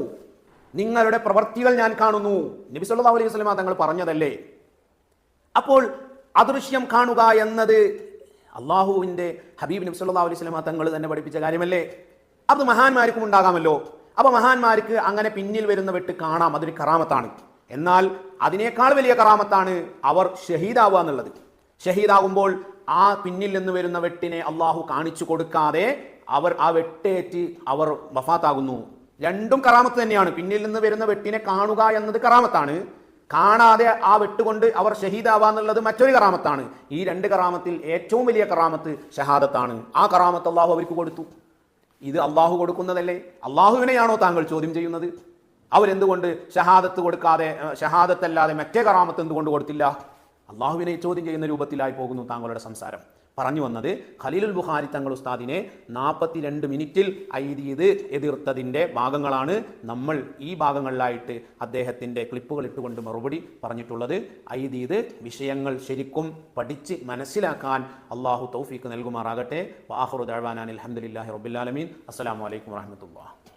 നിങ്ങളുടെ പ്രവർത്തികൾ ഞാൻ കാണുന്നു. നബി സല്ലല്ലാഹു അലൈഹി വസല്ലം തങ്ങൾ പറഞ്ഞതല്ലേ. അപ്പോൾ അദൃശ്യം കാണുക എന്നത് അള്ളാഹുവിന്റെ ഹബീബ് നബി സല്ലല്ലാഹു അലൈഹി വസല്ലം തങ്ങൾ തന്നെ പഠിപ്പിച്ച കാര്യമല്ലേ. അത് മഹാന്മാർക്കും ഉണ്ടാകാമല്ലോ. അപ്പൊ മഹാന്മാർക്ക് അങ്ങനെ പിന്നിൽ വരുന്ന വെട്ട് കാണാം, അതൊരു കറാമത്താണ്. എന്നാൽ അതിനേക്കാൾ വലിയ കറാമത്താണ് അവർ ഷഹീദാവുക എന്നുള്ളത്. ഷഹീദാകുമ്പോൾ ആ പിന്നിൽ നിന്ന് വരുന്ന വെട്ടിനെ അള്ളാഹു കാണിച്ചു കൊടുക്കാതെ അവർ ആ വെട്ടേറ്റ് അവർ വഫാത്താകുന്നു. രണ്ടും കറാമത്ത് തന്നെയാണ്. പിന്നിൽ നിന്ന് വരുന്ന വെട്ടിനെ കാണുക എന്നത് കറാമത്താണ്, കാണാതെ ആ വെട്ടുകൊണ്ട് അവർ ഷഹീദാവുക എന്നുള്ളത് മറ്റൊരു കറാമത്താണ്. ഈ രണ്ട് കറാമത്തിൽ ഏറ്റവും വലിയ കറാമത്ത് ഷഹാദത്താണ്. ആ കറാമത്ത് അള്ളാഹു അവർക്ക് കൊടുത്തു. ഇത് അള്ളാഹു കൊടുക്കുന്നതല്ലേ? അള്ളാഹുവിനെയാണോ താങ്കൾ ചോദ്യം ചെയ്യുന്നത്? അവരെന്തുകൊണ്ട് ഷഹാദത്ത് കൊടുക്കാതെ, ഷഹാദത്തല്ലാതെ മറ്റേ കറാമത്ത് എന്തുകൊണ്ട് കൊടുത്തില്ല? അള്ളാഹുവിനെ ചോദ്യം ചെയ്യുന്ന രൂപത്തിലായി പോകുന്നു താങ്കളുടെ സംസാരം. പറഞ്ഞു വന്നത് ഖലീലുൽ ബുഖാരി തങ്ങൾ ഉസ്താദിനെ 42 മിനിറ്റിൽ ഐദീദ് എതിർത്തതിൻ്റെ ഭാഗങ്ങളാണ് നമ്മൾ ഈ ഭാഗങ്ങളിലായിട്ട് അദ്ദേഹത്തിൻ്റെ ക്ലിപ്പുകൾ ഇട്ടുകൊണ്ട് മറുപടി പറഞ്ഞിട്ടുള്ളത്. ഐദീദ് വിഷയങ്ങൾ ശരിക്കും പഠിച്ച് മനസ്സിലാക്കാൻ അള്ളാഹു തൗഫീഖ് നൽകുമാറാകട്ടെ. വആഖിറു ദഅ്വാനാ അൽഹംദുലില്ലാഹി റബ്ബിൽ ആലമീൻ. അസ്സലാമു അലൈക്കും വറഹ്മത്തുള്ളാഹി.